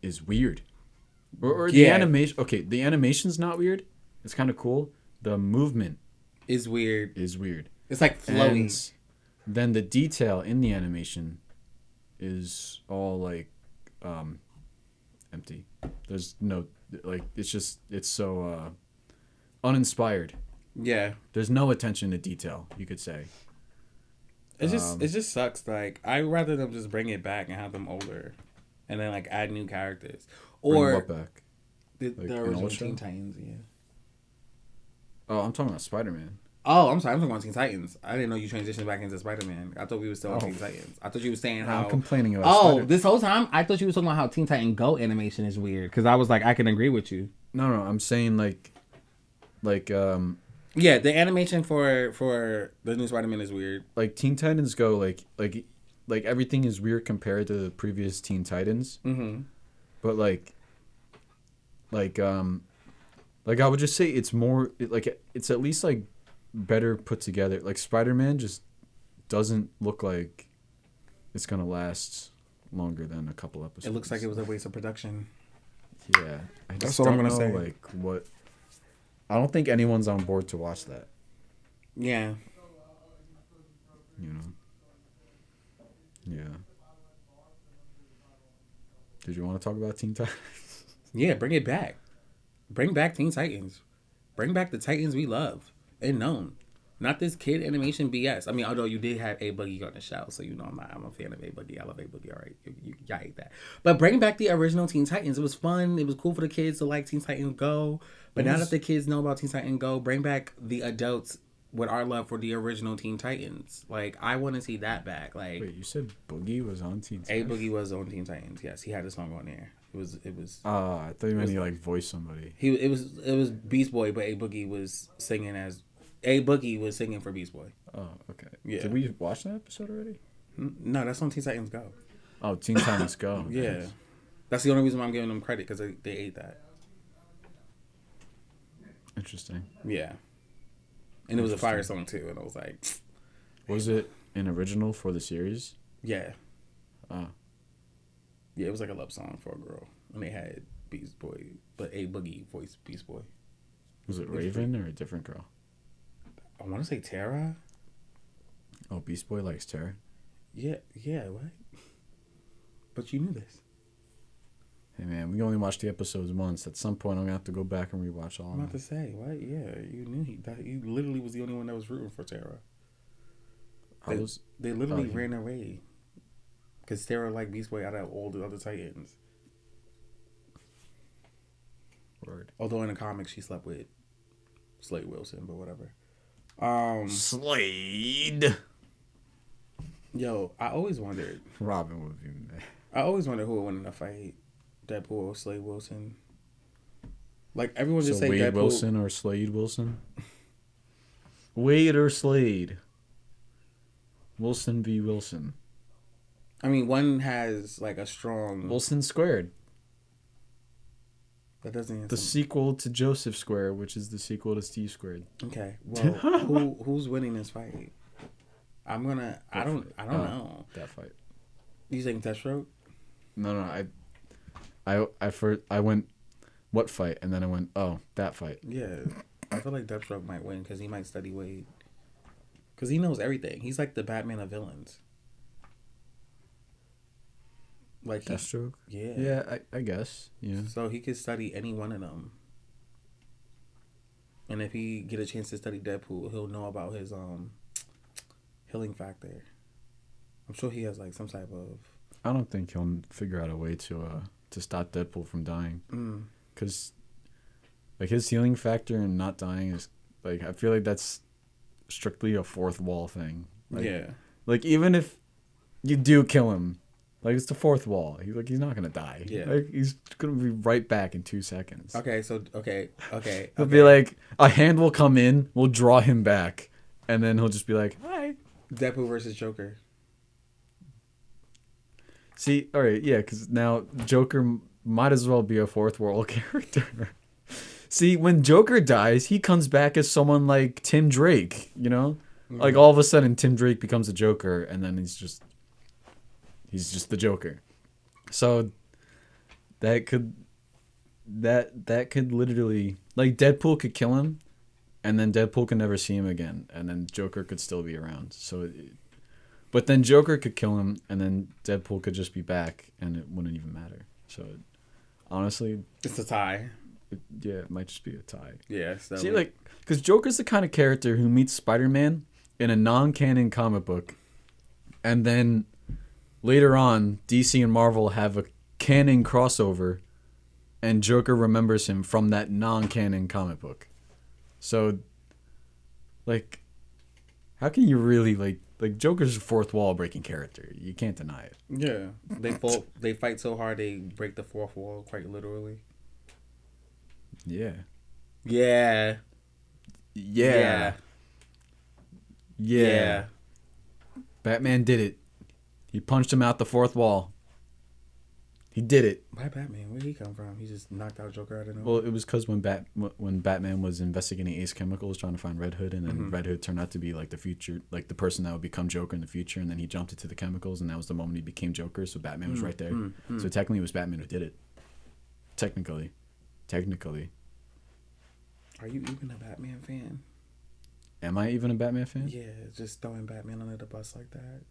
is weird, or the animation. Okay, the animation's not weird. It's kind of cool. The movement is weird. It's like flowy. And then the detail in the animation is all like empty. There's no it's so uninspired. Yeah. There's no attention to detail, you could say. It just sucks. Like, I'd rather them just bring it back and have them older, and then like add new characters. Or bring what back? The original Teen Titans. Yeah. Oh, I'm talking about Spider-Man. Oh, I'm sorry. I'm talking about Teen Titans. I didn't know you transitioned back into Spider-Man. I thought we were still on Teen Titans. I thought you were saying how I'm complaining about. Spider-Man. This whole time I thought you were talking about how Teen Titan Go animation is weird, because I was like, I can agree with you. No, I'm saying like. Yeah, the animation for the new Spider-Man is weird. Like Teen Titans Go, like everything is weird compared to the previous Teen Titans. Mm-hmm. But I would just say it's more it's at least like better put together. Like Spider-Man just doesn't look like it's gonna last longer than a couple episodes. It looks like it was a waste of production. Yeah, that's what I'm gonna say. Like what? I don't think anyone's on board to watch that. Yeah. You know. Yeah. Did you want to talk about Teen Titans? Yeah, bring it back. Bring back Teen Titans. Bring back the Titans we love and known. Not this kid animation BS. I mean, although you did have A Boogie on the show, so you know I'm a fan of A Boogie. I love A Boogie. All right, y'all hate that. But bring back the original Teen Titans. It was fun. It was cool for the kids to like Teen Titans Go. But now that the kids know about Teen Titans Go, bring back the adults with our love for the original Teen Titans. Like, I want to see that back. Like, wait, you said Boogie was on Teen A Titans? Boogie was on Teen Titans. Yes, he had a song on there. It was. I thought you meant he like voiced somebody. It was Beast Boy, but A Boogie was singing as. A Boogie was singing for Beast Boy. Oh, okay. Yeah. Did we watch that episode already? No, that's on Teen Titans Go. Oh, Teen Titans Go. Yeah. Nice. That's the only reason why I'm giving them credit, because they ate that. Interesting. Yeah. And it was a fire song, too, and I was like... Was it an original for the series? Yeah. Oh. Yeah, it was like a love song for a girl. And they had Beast Boy, but A Boogie voiced Beast Boy. Was it Raven or a different girl? I want to say Tara. Oh, Beast Boy likes Tara? Yeah, what? But you knew this. Hey, man, we only watched the episodes once. At some point, I'm going to have to go back and rewatch all of I'm them. about to say, what? Yeah, you knew you literally was the only one that was rooting for Tara. They literally ran away. Because Tara liked Beast Boy out of all the other Titans. Word. Although in the comics, she slept with Slade Wilson, but whatever. Slade. Yo, I always wondered. Robin would be mad. I always wondered who would win in a fight, Deadpool or Slade Wilson. Like, everyone just say Wade Deadpool. Wilson or Slade Wilson? Wade or Slade? Wilson v. Wilson. I mean, one has like a strong. Wilson squared. That doesn't. The sequel to Joseph Squared, which is the sequel to Steve Squared. Okay. Well, who's winning this fight? I don't know. That fight. You think Deathstroke? No. I went, what fight? And then I went, oh, that fight. Yeah. I feel like Deathstroke might win because he might study Wade. Because he knows everything. He's like the Batman of villains. Like Deathstroke? Yeah. Yeah, I guess. Yeah. So he could study any one of them. And if he get a chance to study Deadpool, he'll know about his healing factor. I'm sure he has like some type of. I don't think he'll figure out a way to stop Deadpool from dying. Because like his healing factor and not dying is like, I feel like that's strictly a fourth wall thing. Like, yeah. Like even if you do kill him, like it's the fourth wall. He's not gonna die. Yeah. Like he's gonna be right back in 2 seconds. Okay. So okay. He'll be like, a hand will come in, we'll draw him back, and then he'll just be like, hi. Deadpool versus Joker. See, all right, yeah, because now Joker might as well be a fourth world character. See, when Joker dies, he comes back as someone like Tim Drake, you know? Like all of a sudden Tim Drake becomes a Joker and then he's just the Joker. So that could literally, like Deadpool could kill him and then Deadpool could never see him again and then Joker could still be around. But then Joker could kill him and then Deadpool could just be back and it wouldn't even matter. So honestly, it's a tie. It might just be a tie. Yeah. See, like, because Joker's the kind of character who meets Spider-Man in a non-canon comic book, and then later on, DC and Marvel have a canon crossover, and Joker remembers him from that non-canon comic book. So, like, how can you really like Joker's a fourth wall breaking character? You can't deny it. Yeah, they fight so hard they break the fourth wall quite literally. Yeah. Yeah. Yeah. Yeah. Batman did it. He punched him out the fourth wall. He did it. Why Batman? Where'd he come from? He just knocked out Joker out of nowhere. Well, it was because when Batman was investigating Ace Chemicals trying to find Red Hood, and then Red Hood turned out to be like the future, like the person that would become Joker in the future, and then he jumped into the chemicals, and that was the moment he became Joker. So Batman was right there. So technically, it was Batman who did it. Technically. Are you even a Batman fan? Am I even a Batman fan? Yeah, just throwing Batman under the bus like that.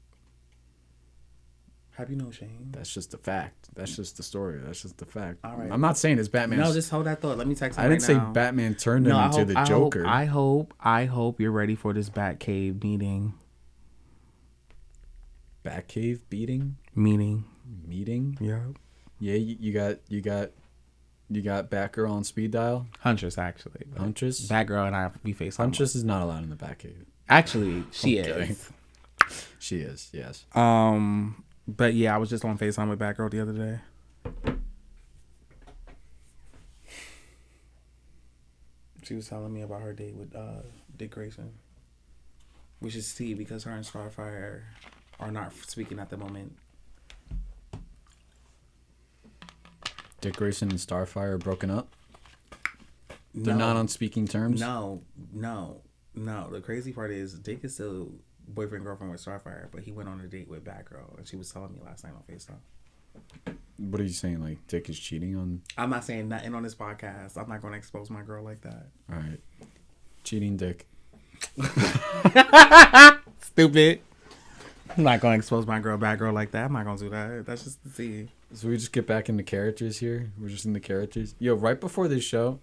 Have you no shame? That's just a fact. That's just the story. That's just the fact. All right. I'm not saying it's Batman. No, just hold that thought. Let me text him I didn't right say now. Batman turned him into the Joker. I hope you're ready for this Batcave meeting. Batcave beating? Meeting? Yeah. Yeah, you got Batgirl on speed dial. Huntress, actually. Huntress. Batgirl and I, we face Huntress is not allowed in the Batcave. Actually, she is. She is. Yes. But yeah, I was just on FaceTime with Batgirl the other day. She was telling me about her date with Dick Grayson. Which is Steve because her and Starfire are not speaking at the moment. Dick Grayson and Starfire are broken up? They're not on speaking terms? No. The crazy part is Dick is still boyfriend girlfriend with Starfire, but he went on a date with Batgirl, and she was telling me last night on FaceTime. What are you saying? Like Dick is cheating on? I'm not saying nothing on this podcast. I'm not going to expose my girl like that. All right, cheating Dick. Stupid. I'm not going to expose my girl, Batgirl like that. I'm not going to do that. That's just to see. So we just get back into characters here. We're just in the characters. Yo, right before this show,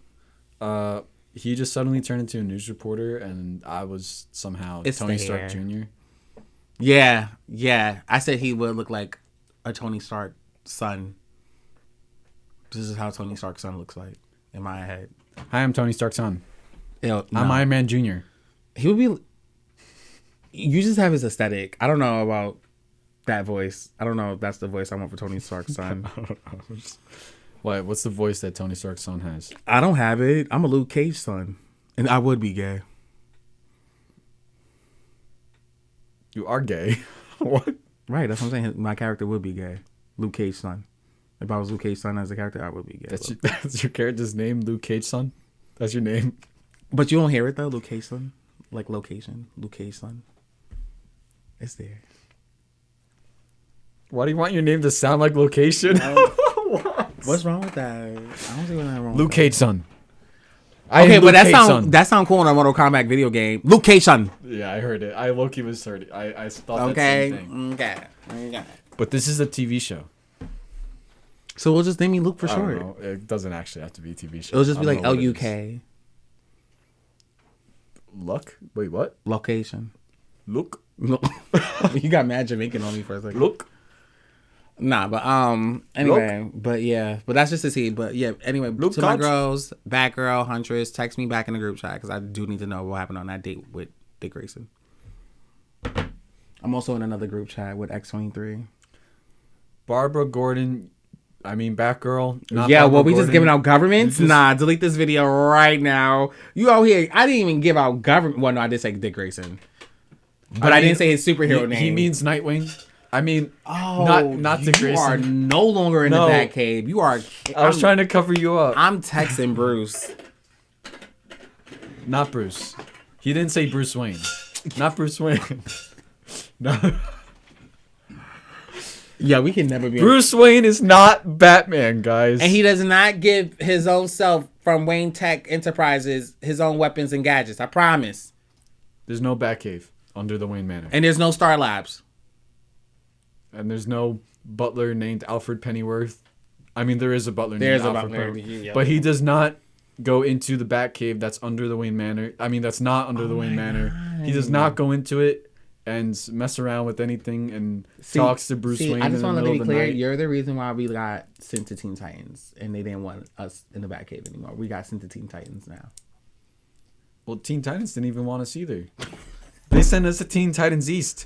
he just suddenly turned into a news reporter, and I was somehow Tony Stark Jr. Yeah. I said he would look like a Tony Stark son. This is how Tony Stark's son looks like in my head. Hi, I'm Tony Stark's son. No. I'm Iron Man Jr. He would be. You just have his aesthetic. I don't know about that voice. I don't know if that's the voice I want for Tony Stark's son. What's the voice that Tony Stark's son has? I don't have it. I'm a Luke Cage son, and I would be gay. You are gay. What? Right, that's what I'm saying. My character would be gay. Luke Cage's son. If I was Luke Cage's son as a character, I would be gay. That's your character's name, Luke Cage's son? That's your name? But you don't hear it, though, Luke Cage's son? Like, location. Luke Cage's son. It's there. Why do you want your name to sound like location? What's wrong with that? I don't see what's wrong Luke with Cage's son. Okay, but that sound cool in a Mortal Kombat video game. Luke Cage's son. Yeah, I heard it. Low-key was heard it. I thought Okay. that same thing. Okay. But this is a TV show. So we'll just name me Luke for I don't short. know. It doesn't actually have to be a TV show. It'll just be I like don't know what it LUK. is. Luck? Wait, what? Location. Look? You got mad Jamaican on me for a second. Look? Nah, but anyway, but yeah, but that's just to see. But yeah, anyway, Luke to my Cotch. girls, Batgirl, Huntress, text me back in the group chat because I do need to know what happened on that date with Dick Grayson. I'm also in another group chat with X23. Barbara Gordon, Batgirl. Not Yeah, Barbara well, we Gordon. just giving out governments? You just- Nah, delete this video right now. You out here, I didn't even give out government. Well, no, I did say Dick Grayson. But I didn't say his superhero name. He means Nightwing. Oh, not Dick Grayson. You are no longer in the Batcave. You are. I was trying to cover you up. I'm texting Bruce. Not Bruce. He didn't say Bruce Wayne. Not Bruce Wayne. No. Yeah, we can never be. Bruce Wayne is not Batman, guys. And he does not give his own self from Wayne Tech Enterprises his own weapons and gadgets. I promise. There's no Batcave under the Wayne Manor. And there's no Star Labs. And there's no butler named Alfred Pennyworth. There is a butler named Alfred Pennyworth. But he does not go into the Batcave that's under the Wayne Manor. That's not under the Wayne Manor. God. He does not go into it and mess around with anything and talks to Bruce Wayne. I just want to be clear. Night. You're the reason why we got sent to Teen Titans. And they didn't want us in the Batcave anymore. We got sent to Teen Titans now. Well, Teen Titans didn't even want us either. They sent us to Teen Titans East.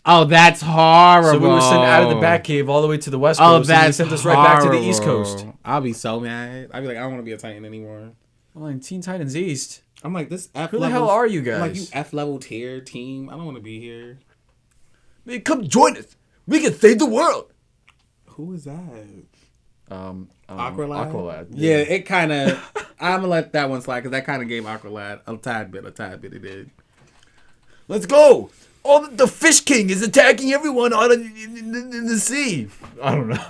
Oh, that's horrible. So we were sent out of the Batcave all the way to the West Coast. That's and they sent us right back to the East Coast. I'll be so mad. I'll be like, I don't want to be a Titan anymore. I'm like, Teen Titans East? I'm like, this F Who level. the hell are you guys? I'm like, you F level tier team. I don't want to be here. Man, come join us. We can save the world. Who is that? Aqualad. Aqualad. Yeah, it kind of. I'm gonna let that one slide because that kind of gave Aqualad a tad bit. It did. Let's go. Oh, the Fish King is attacking everyone out in the sea. I don't know.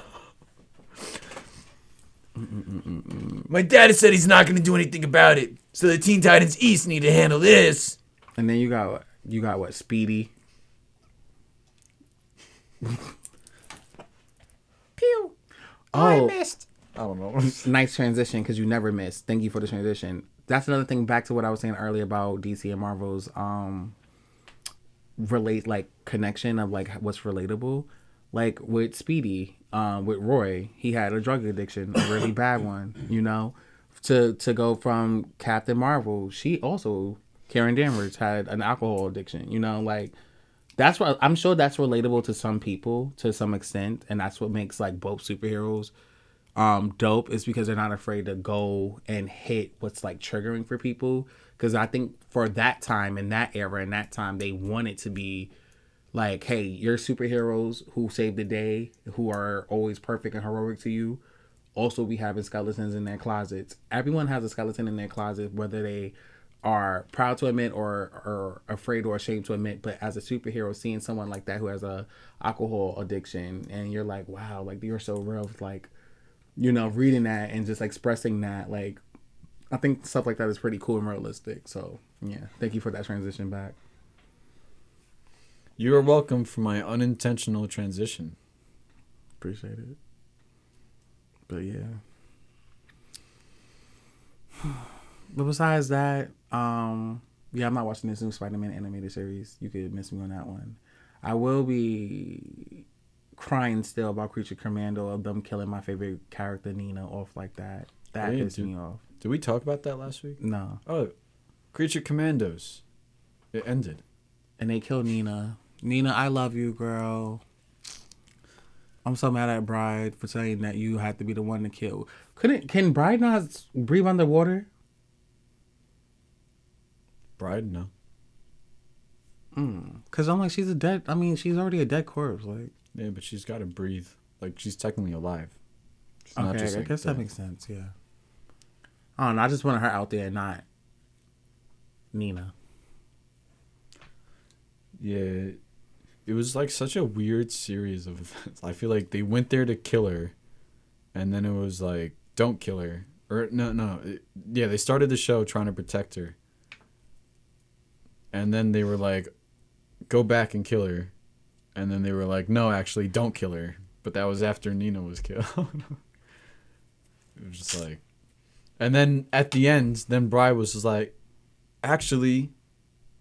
My dad said he's not going to do anything about it. So the Teen Titans East need to handle this. And then you got what? Speedy. Pew. Oh, I missed. I don't know. Nice transition because you never missed. Thank you for the transition. That's another thing. Back to what I was saying earlier about DC and Marvel's connection of what's relatable. Like with Speedy, with Roy, he had a drug addiction, a really bad one. To go from Captain Marvel, she also Karen Danvers had an alcohol addiction. That's what I'm sure that's relatable to some people to some extent, and that's what makes both superheroes dope is because they're not afraid to go and hit what's triggering for people. Because I think for that time in that era in that time they want it to be hey, you're superheroes who save the day, who are always perfect and heroic to you, also be having skeletons in their closets. Everyone has a skeleton in their closet, whether they are proud to admit or afraid or ashamed to admit. But as a superhero, seeing someone like that who has a alcohol addiction and you're like, wow, you're so real, reading that and just expressing that, I think stuff like that is pretty cool and realistic. So yeah, thank you for that transition back. You are welcome for my unintentional transition. Appreciate it. But yeah. But besides that, I'm not watching this new Spider-Man animated series. You could miss me on that one. I will be crying still about Creature Commando of them killing my favorite character Nina off like that. That pissed me off. Did we talk about that last week? No. Oh, Creature Commandos. It ended. And they killed Nina. Nina, I love you, girl. I'm so mad at Bride for saying that you had to be the one to kill. Can Bride not breathe underwater? Bride? No. Because I'm like, she's already a dead corpse. Like, Yeah, but she's got to breathe. Like, she's technically alive. She's okay, not just, I guess that makes sense. Yeah. I don't know. I just wanted her out there, not Nina. Yeah, it was like such a weird series of events. I feel like they went there to kill her, and then it was like, don't kill her. Or, yeah, they started the show trying to protect her. And then they were like, go back and kill her. And then they were like, no, actually, don't kill her. But that was after Nina was killed. It was just like... And then at the end, then Bri was just like, actually,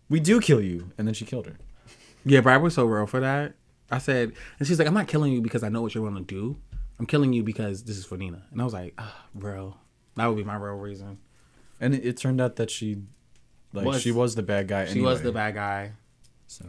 we do kill you. And then she killed her. Yeah, Bri was so real for that. I said... And she's like, I'm not killing you because I know what you're going to do. I'm killing you because this is for Nina. And I was like, bro, that would be my real reason. And it turned out that she was the bad guy anyway. She was the bad guy. So...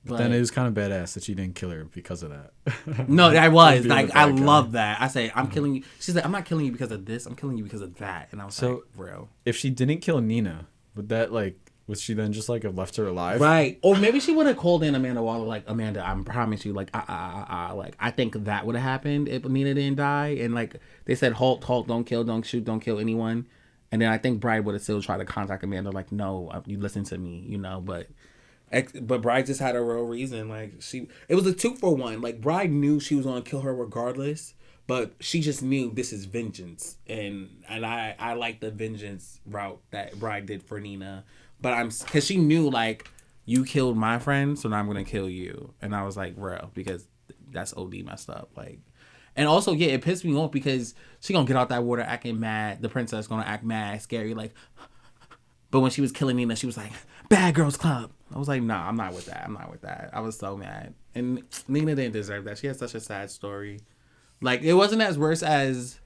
But then it was kind of badass that she didn't kill her because of that. No, I was. Like, I love that. I say, I'm killing you. She's like, I'm not killing you because of this. I'm killing you because of that. And I was like, bro. If she didn't kill Nina, would she then just, like, have left her alive? Right. Or maybe she would have called in Amanda Waller, like, Amanda, I promise you, like, Like, I think that would have happened if Nina didn't die. And, like, they said, halt, don't kill, don't shoot, don't kill anyone. And then I think Bride would have still tried to contact Amanda, like, no, you listen to me, But Bride just had a real reason. Like, it was a 2-for-1. Like, Bride knew she was gonna kill her regardless, but she just knew this is vengeance, and I like the vengeance route that Bride did for Nina. But because she knew, like, you killed my friend, so now I'm gonna kill you, and I was like, real, because that's OD messed up. Like, and also, yeah, it pissed me off because she gonna get out that water acting mad. The princess gonna act mad, scary, like. But when she was killing Nina, she was like, Bad Girls Club. I was like, nah, I'm not with that. I was so mad. And Nina didn't deserve that. She had such a sad story. Like, it wasn't as worse as,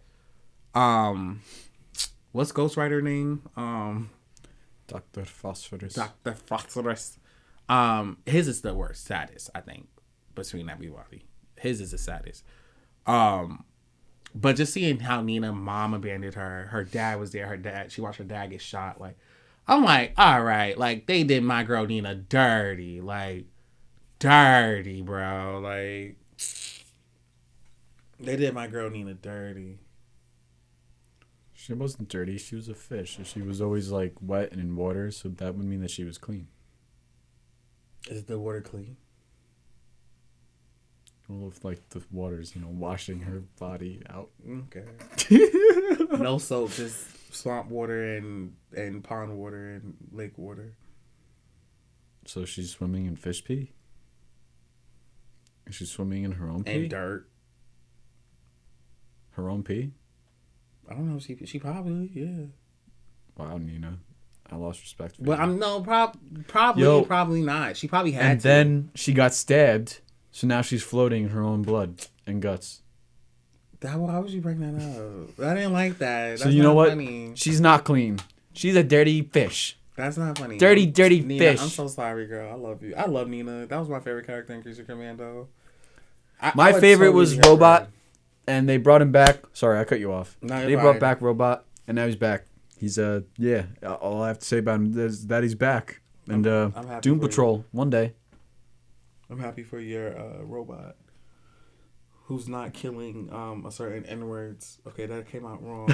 what's Ghostwriter name? Dr. Phosphorus. Dr. Phosphorus. His is the worst, saddest, I think, between everybody. His is the saddest. But just seeing how Nina mom abandoned her dad was there, she watched her dad get shot, like, I'm like, all right, like, they did my girl Nina dirty, like, dirty, bro, like, they did my girl Nina dirty. She wasn't dirty, she was a fish. She was always, like, wet and in water, so that would mean that she was clean. Is the water clean? Well, if, like, the water's, washing her body out. Okay. No soap, just swamp water and pond water and lake water. So she's swimming in fish pee? Is she swimming in her own pee? And dirt. Her own pee? I don't know. She probably, yeah. Wow, Nina. I lost respect for you. But probably not. She probably had to. And then she got stabbed, so now she's floating in her own blood and guts. Why would you bring that up? I didn't like that. That's so you know what? Funny. She's not clean. She's a dirty fish. That's not funny. Dirty Nina, fish. I'm so sorry, girl. I love you. I love Nina. That was my favorite character in Creature Commando. My favorite was Robot, and they brought him back. Sorry, I cut you off. No, they brought back Robot, and now he's back. He's yeah. All I have to say about him is that he's back. And I'm happy Doom Patrol one day. I'm happy for your Robot. Who's not killing a certain N-words. Okay, that came out wrong.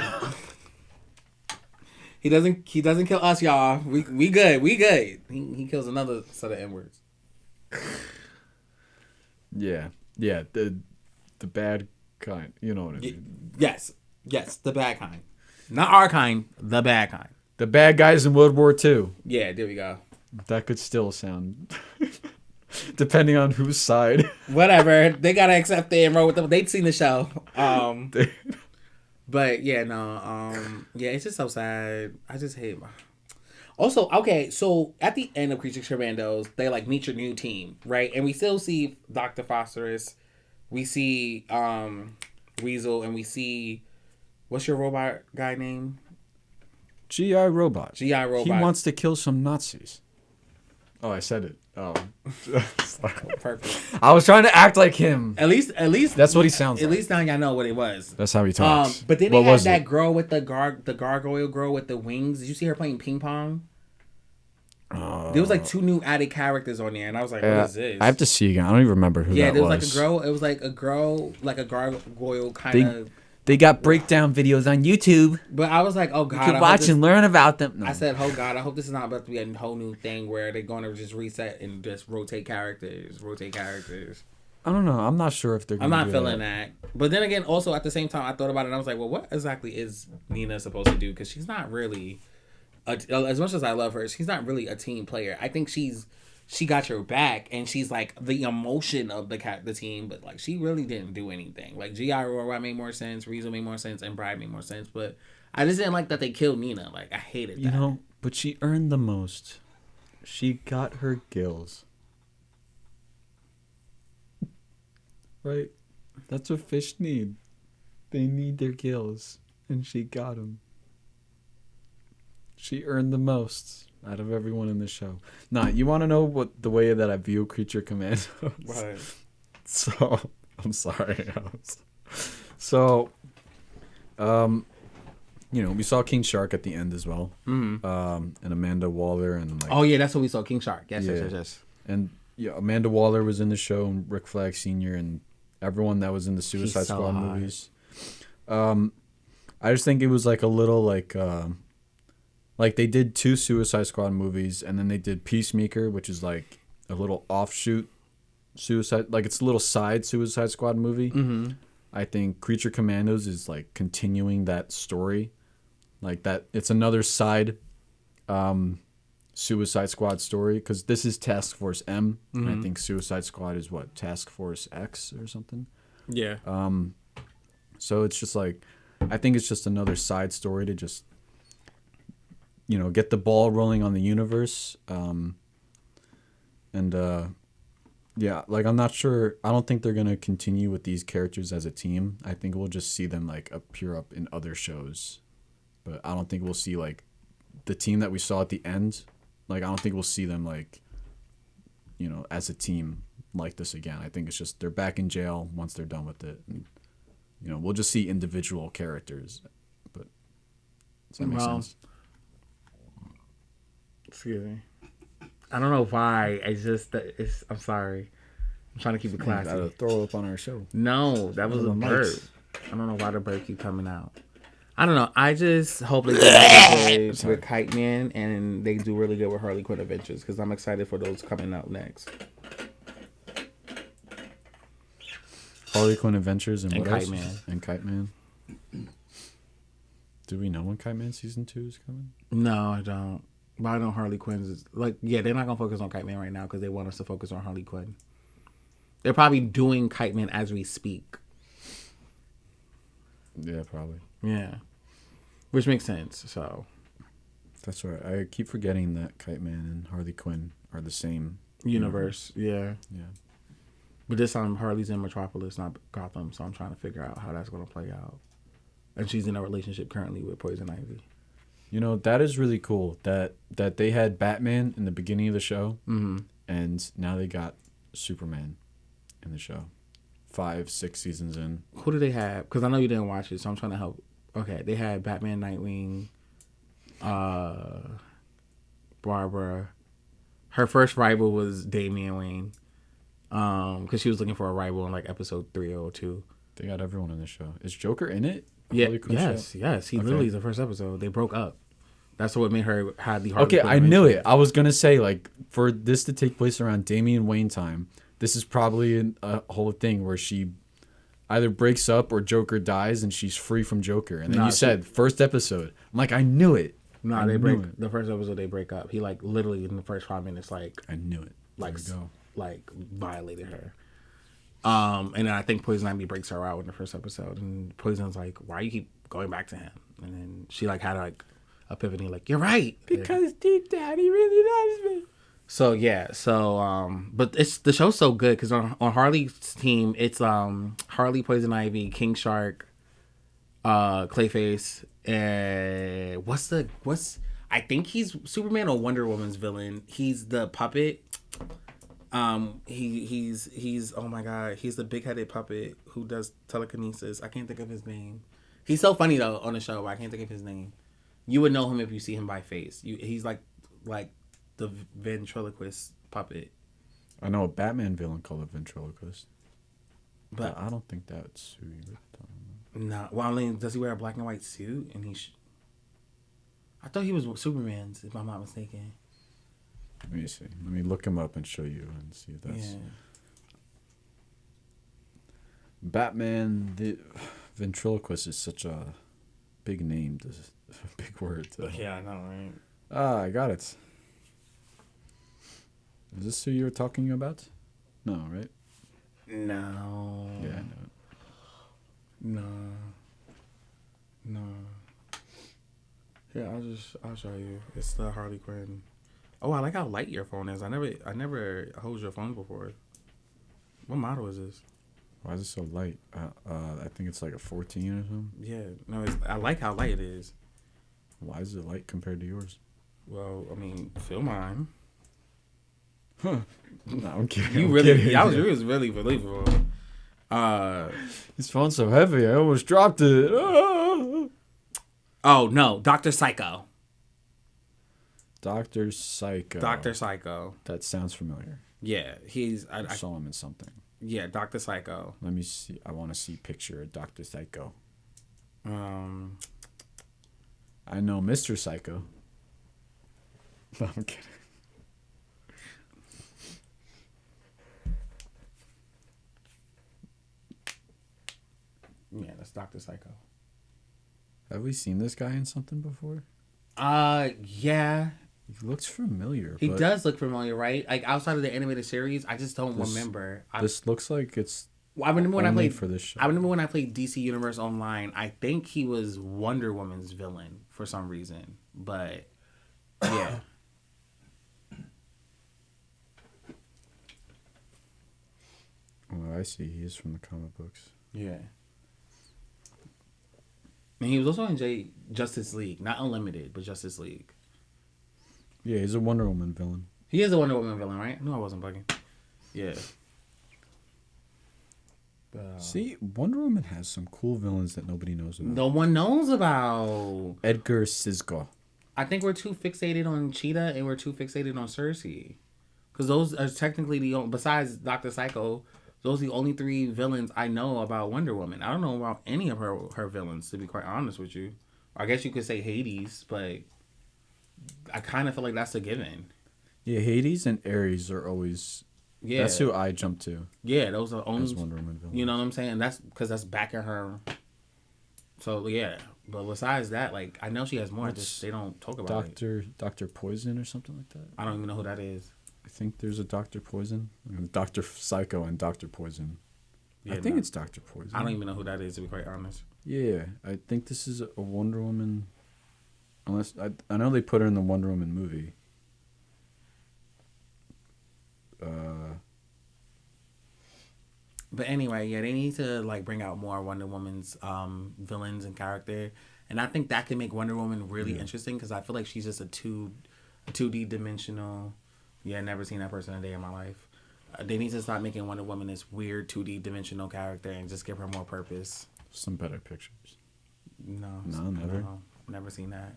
He doesn't kill us, y'all. We good. He kills another set of N-words. Yeah. The bad kind. You know what I mean? Yes, the bad kind. Not our kind, the bad kind. The bad guys in World War II. Yeah, there we go. That could still sound... Depending on whose side. Whatever. They gotta accept it and roll with them. They'd seen the show. But yeah, no. Yeah, it's just so sad. I just hate Also, okay, so at the end of Creature Commandos, they like meet your new team, right? And we still see Dr. Phosphorus. We see Weasel, and we see what's your robot guy name? G.I. Robot. G.I. Robot. He wants to kill some Nazis. Oh, I said it. Oh. Perfect. I was trying to act like him. At least that's what he sounds like. At least now y'all know what it was. That's how he talks. But then they had that girl with the gargoyle girl with the wings. Did you see her playing ping pong? There was like 2 new added characters on there, and I was like, "What is this?" I have to see again. I don't even remember who that was. Yeah, there was like a girl. It was like a girl, like a gargoyle kind of. They got breakdown videos on YouTube. But I was like, "Oh God!" You can watch and learn about them. No. I said, "Oh God, I hope this is not about to be a whole new thing where they're going to just reset and just rotate characters." I don't know. I'm not sure if they're. I'm not feeling that. But then again, also at the same time, I thought about it and I was like, well, what exactly is Nina supposed to do? Because she's not really, as much as I love her, she's not really a team player. I think she got your back and she's like the emotion of the team, but like she really didn't do anything. Like G.I. Roy made more sense, Rizzo made more sense, and Bride made more sense. But I just didn't like that they killed Nina. Like I hated that. You know, but she earned the most. She got her gills. Right? That's what fish need. They need their gills. And she got them. She earned the most out of everyone in the show. Nah, you want to know what the way that I view Creature Commandos? Right. So, I'm sorry. So, you know, we saw King Shark at the end as well. Mm-hmm. And Amanda Waller and like. Oh yeah, that's what we saw. King Shark. Yes. And yeah, Amanda Waller was in the show, and Rick Flag Sr. and everyone that was in the Suicide Squad movies. I just think it was like a little like they did 2 Suicide Squad movies, and then they did Peacemaker, which is like a little offshoot Suicide, like it's a little side Suicide Squad movie. Mm-hmm. I think Creature Commandos is like continuing that story, like that. It's another side Suicide Squad story, because this is Task Force M, and I think Suicide Squad is what, Task Force X or something. Yeah. So it's just like, I think it's just another side story to just, you know, get the ball rolling on the universe. Yeah, like I'm not sure. I don't think they're gonna continue with these characters as a team. I think we'll just see them like appear up in other shows, but I don't think we'll see like the team that we saw at the end. Like I don't think we'll see them like, you know, as a team like this again. I think it's just they're back in jail once they're done with it. And, you know, we'll just see individual characters. But does that make sense? Excuse me. I don't know why. I'm sorry. I'm trying to keep it classy. Gotta throw up on our show. No, that was a burp. I don't know why the burp keep coming out. I don't know. I just hope they do really good with Kite Man and they do really good with Harley Quinn Adventures, because I'm excited for those coming out next. Harley Quinn Adventures and what Kite else? Man. And Kite Man. Do we know when Kite Man season 2 is coming? No, I don't. But I know Harley Quinn's is like, yeah, they're not gonna focus on Kite Man right now because they want us to focus on Harley Quinn. They're probably doing Kite Man as we speak. Yeah, probably. Yeah, which makes sense. So that's right. I keep forgetting that Kite Man and Harley Quinn are the same universe. Yeah. Yeah. But this time Harley's in Metropolis, not Gotham. So I'm trying to figure out how that's gonna play out. And she's in a relationship currently with Poison Ivy. You know, that is really cool that they had Batman in the beginning of the show, and now they got Superman in the show. 5-6 seasons in. Who do they have? Because I know you didn't watch it, so I'm trying to help. Okay, they had Batman, Nightwing, Barbara. Her first rival was Damian Wayne, because she was looking for a rival in like episode 3 or 2. They got everyone in the show. Is Joker in it? Yeah. Yes. He literally the first episode. They broke up. That's what made her had the heart. Okay, I knew it. I was gonna say, like, for this to take place around Damian Wayne time, this is probably a whole thing where she either breaks up or Joker dies and she's free from Joker. And then you said first episode. I'm like, I knew it. No, they break it. The first episode they break up. He like literally in the first 5 minutes, like I knew it. Like violated her. And then I think Poison Ivy breaks her out in the first episode, and Poison's like, "Why you keep going back to him?" And then she like had like epiphany, like, "You're right," because deep down he really loves me. So yeah, but it's the show's so good because on Harley's team, it's Harley, Poison Ivy, King Shark, Clayface, and what's I think he's Superman or Wonder Woman's villain. He's the puppet. He's oh my god, he's the big-headed puppet who does telekinesis. I can't think of his name. He's so funny though on the show, but I can't think of his name. You would know him if you see him by face. He's like the ventriloquist puppet. I know a Batman villain called a ventriloquist. But I don't think that's who you're talking about. No. Well, I mean, does he wear a black and white suit? And I thought he was Superman's, if I'm not mistaken. Let me see. Let me look him up and show you and see if that's... Yeah. Batman, the ventriloquist is such a big name, a big word. Yeah, I know, right? Ah, I got it. Is this who you were talking about? No, right? No. Yeah, I know it. No. Yeah, I'll show you. It's the Harley Quinn. Oh, I like how light your phone is. I never hosed your phone before. What model is this? Why is it so light? I think it's like a 14 or something. Yeah, no, I like how light it is. Why is it light compared to yours? Well, I mean, feel mine. Huh. No, I'm kidding. You I'm really, kidding. you was really believable. This phone's so heavy, I almost dropped it. Ah! Oh no, Dr. Psycho. Dr. Psycho. Dr. Psycho. That sounds familiar. Yeah, I saw him in something. Yeah, Dr. Psycho. Let me see. I want to see a picture of Dr. Psycho. I know Mr. Psycho. No, I'm kidding. Yeah, that's Dr. Psycho. Have we seen this guy in something before? Yeah. He looks familiar. He does look familiar, right? Like outside of the animated series, I just don't remember. This looks like it's. I remember when I played for this show. I remember when I played DC Universe Online. I think he was Wonder Woman's villain for some reason, but yeah. Oh, I see. He is from the comic books. Yeah. And he was also in Justice League, not Unlimited, but Justice League. Yeah, he's a Wonder Woman villain. He is a Wonder Woman villain, right? No, I wasn't bugging. Yeah. See, Wonder Woman has some cool villains that nobody knows about. No one knows about Edgar Scisco. I think we're too fixated on Cheetah and we're too fixated on Cersei. Because those are technically the only, besides Dr. Psycho, those are the only three villains I know about Wonder Woman. I don't know about any of her villains, to be quite honest with you. I guess you could say Hades, but I kind of feel like that's a given. Yeah, Hades and Ares are always... Yeah. That's who I jump to. Yeah, those are only... As Wonder Woman villains. You know what I'm saying? That's because that's backing her. So, yeah. But besides that, like, I know she has more. Just they don't talk about it. Dr. Poison or something like that? I don't even know who that is. I think there's a Dr. Poison. Dr. Psycho and Dr. Poison. Yeah, I think it's Dr. Poison. I don't even know who that is, to be quite honest. Yeah, I think this is a Wonder Woman. Unless I know they put her in the Wonder Woman movie. But anyway, yeah, they need to like bring out more Wonder Woman's villains and character, and I think that can make Wonder Woman really interesting because I feel like she's just a 2D dimensional. Yeah, never seen that person a day in my life. They need to stop making Wonder Woman this weird 2D dimensional character and just give her more purpose. Some better pictures. No, never. No, never seen that.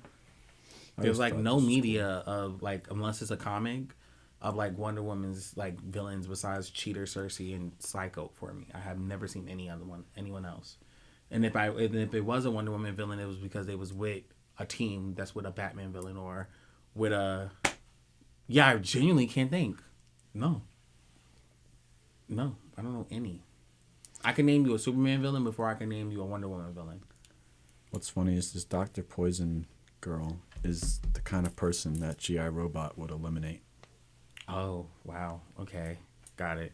There's like no media of like unless it's a comic of like Wonder Woman's like villains besides Cheater, Cersei, and Psycho for me. I have never seen anyone else. And if it was a Wonder Woman villain, it was because they was with a team that's with a Batman villain or with a. Yeah, I genuinely can't think. No, I don't know any. I can name you a Superman villain before I can name you a Wonder Woman villain. What's funny is this Dr. Poison girl is the kind of person that G.I. Robot would eliminate. Oh, wow. Okay. Got it.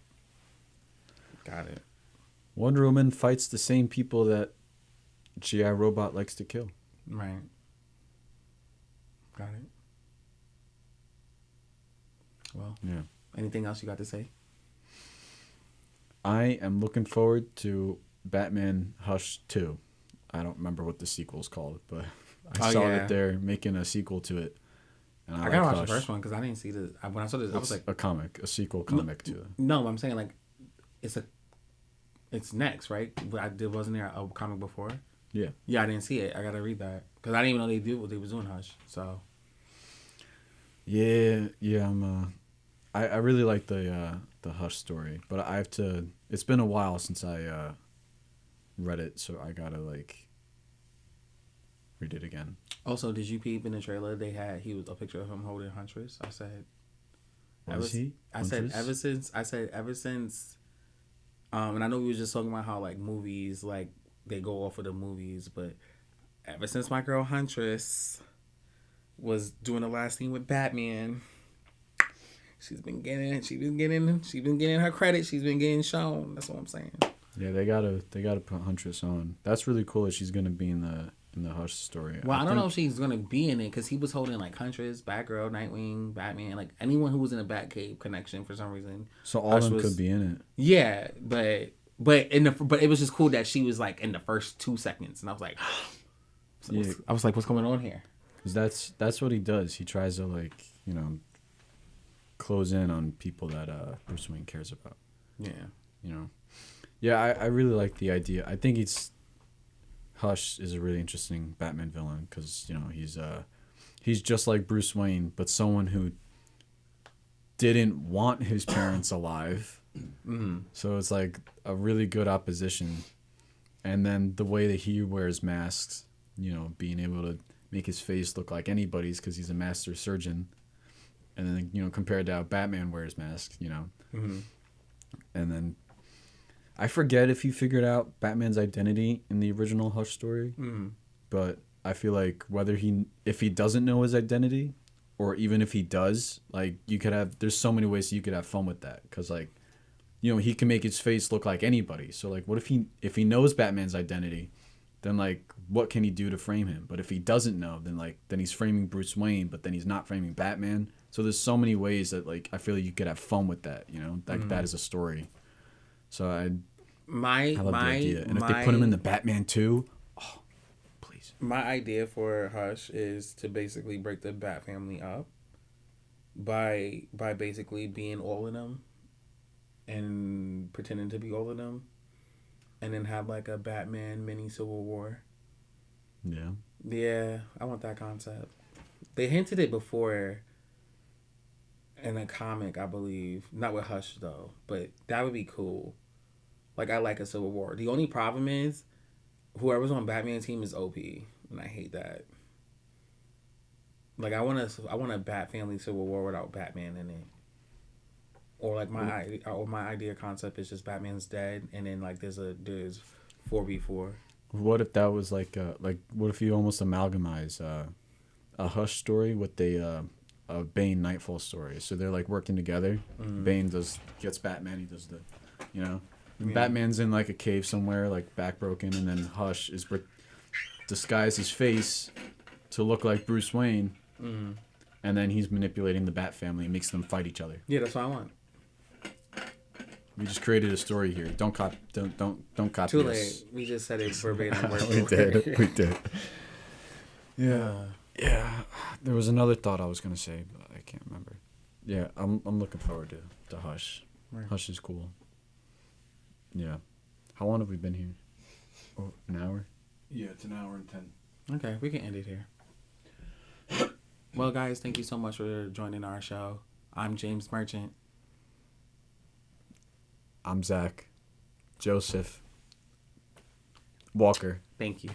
Wonder Woman fights the same people that G.I. Robot likes to kill. Right. Got it. Well, yeah. Anything else you got to say? I am looking forward to Batman Hush 2. I don't remember what the sequel's called, but I saw that they're making a sequel to it. And I gotta watch the first one because I didn't see this. When I saw this, I was like, a sequel comic to it. No, I'm saying like, it's next, right? But wasn't there a comic before? Yeah. Yeah, I didn't see it. I gotta read that because I didn't even know they was doing Hush. So. Yeah. I really like the Hush story, but I have to. It's been a while since I read it, so I gotta like read it again. Also, did you peep in the trailer? He was a picture of him holding Huntress. I said, Was he? I said ever since. And I know we were just talking about how like movies like they go off of the movies, but ever since my girl Huntress was doing the last scene with Batman, she's been getting her credit. She's been getting shown. That's what I'm saying. Yeah, they gotta put Huntress on. That's really cool that she's gonna be in the Hush story. Well, I don't know if she's gonna be in it because he was holding like Huntress, Batgirl, Nightwing, Batman, like anyone who was in a Batcave connection for some reason. So all of them could be in it. Yeah, but it was just cool that she was like in the first 2 seconds, and I was like, what's going on here? Because that's what he does. He tries to like close in on people that Bruce Wayne cares about. Yeah. Yeah, I really like the idea. I think Hush is a really interesting Batman villain because he's just like Bruce Wayne, but someone who didn't want his parents alive. Mm-hmm. So it's like a really good opposition. And then the way that he wears masks, being able to make his face look like anybody's because he's a master surgeon. And then compared to how Batman wears masks, Mm-hmm. And then I forget if he figured out Batman's identity in the original Hush story, but I feel like if he doesn't know his identity, or even if he does, like there's so many ways you could have fun with that, because like, he can make his face look like anybody. So like, what if he knows Batman's identity, then like, what can he do to frame him? But if he doesn't know, then he's framing Bruce Wayne, but then he's not framing Batman. So there's so many ways that like I feel like you could have fun with that, like that is a story. So I love the idea. And if they put him in the Batman 2, oh, please. My idea for Hush is to basically break the Bat family up by basically being all of them and pretending to be all of them, and then have like a Batman mini Civil War. Yeah. Yeah, I want that concept. They hinted it before in a comic, I believe. Not with Hush though, but that would be cool. Like, I like a Civil War. The only problem is, whoever's on Batman's team is OP, and I hate that. Like, I want a Bat Family Civil War without Batman in it. Or like my idea concept is just Batman's dead, and then like there's 4v4. What if that was what if you almost amalgamize a Hush story with a Bane Nightfall story? So they're like working together. Mm-hmm. Bane gets Batman. He does the, Batman's in like a cave somewhere, like back broken, and then Hush is disguised his face to look like Bruce Wayne, and then he's manipulating the Bat family and makes them fight each other. Yeah, that's what I want. We just created a story here. Don't copy. Don't copy. Too late. We just said it verbatim. We did. Yeah. There was another thought I was gonna say, but I can't remember. Yeah, I'm looking forward to Hush. Right. Hush is cool. Yeah. How long have we been here? Oh, an hour? Yeah, it's an hour and 10. Okay, we can end it here. Well, guys, thank you so much for joining our show. I'm James Merchant. I'm Zach. Joseph. Walker. Thank you.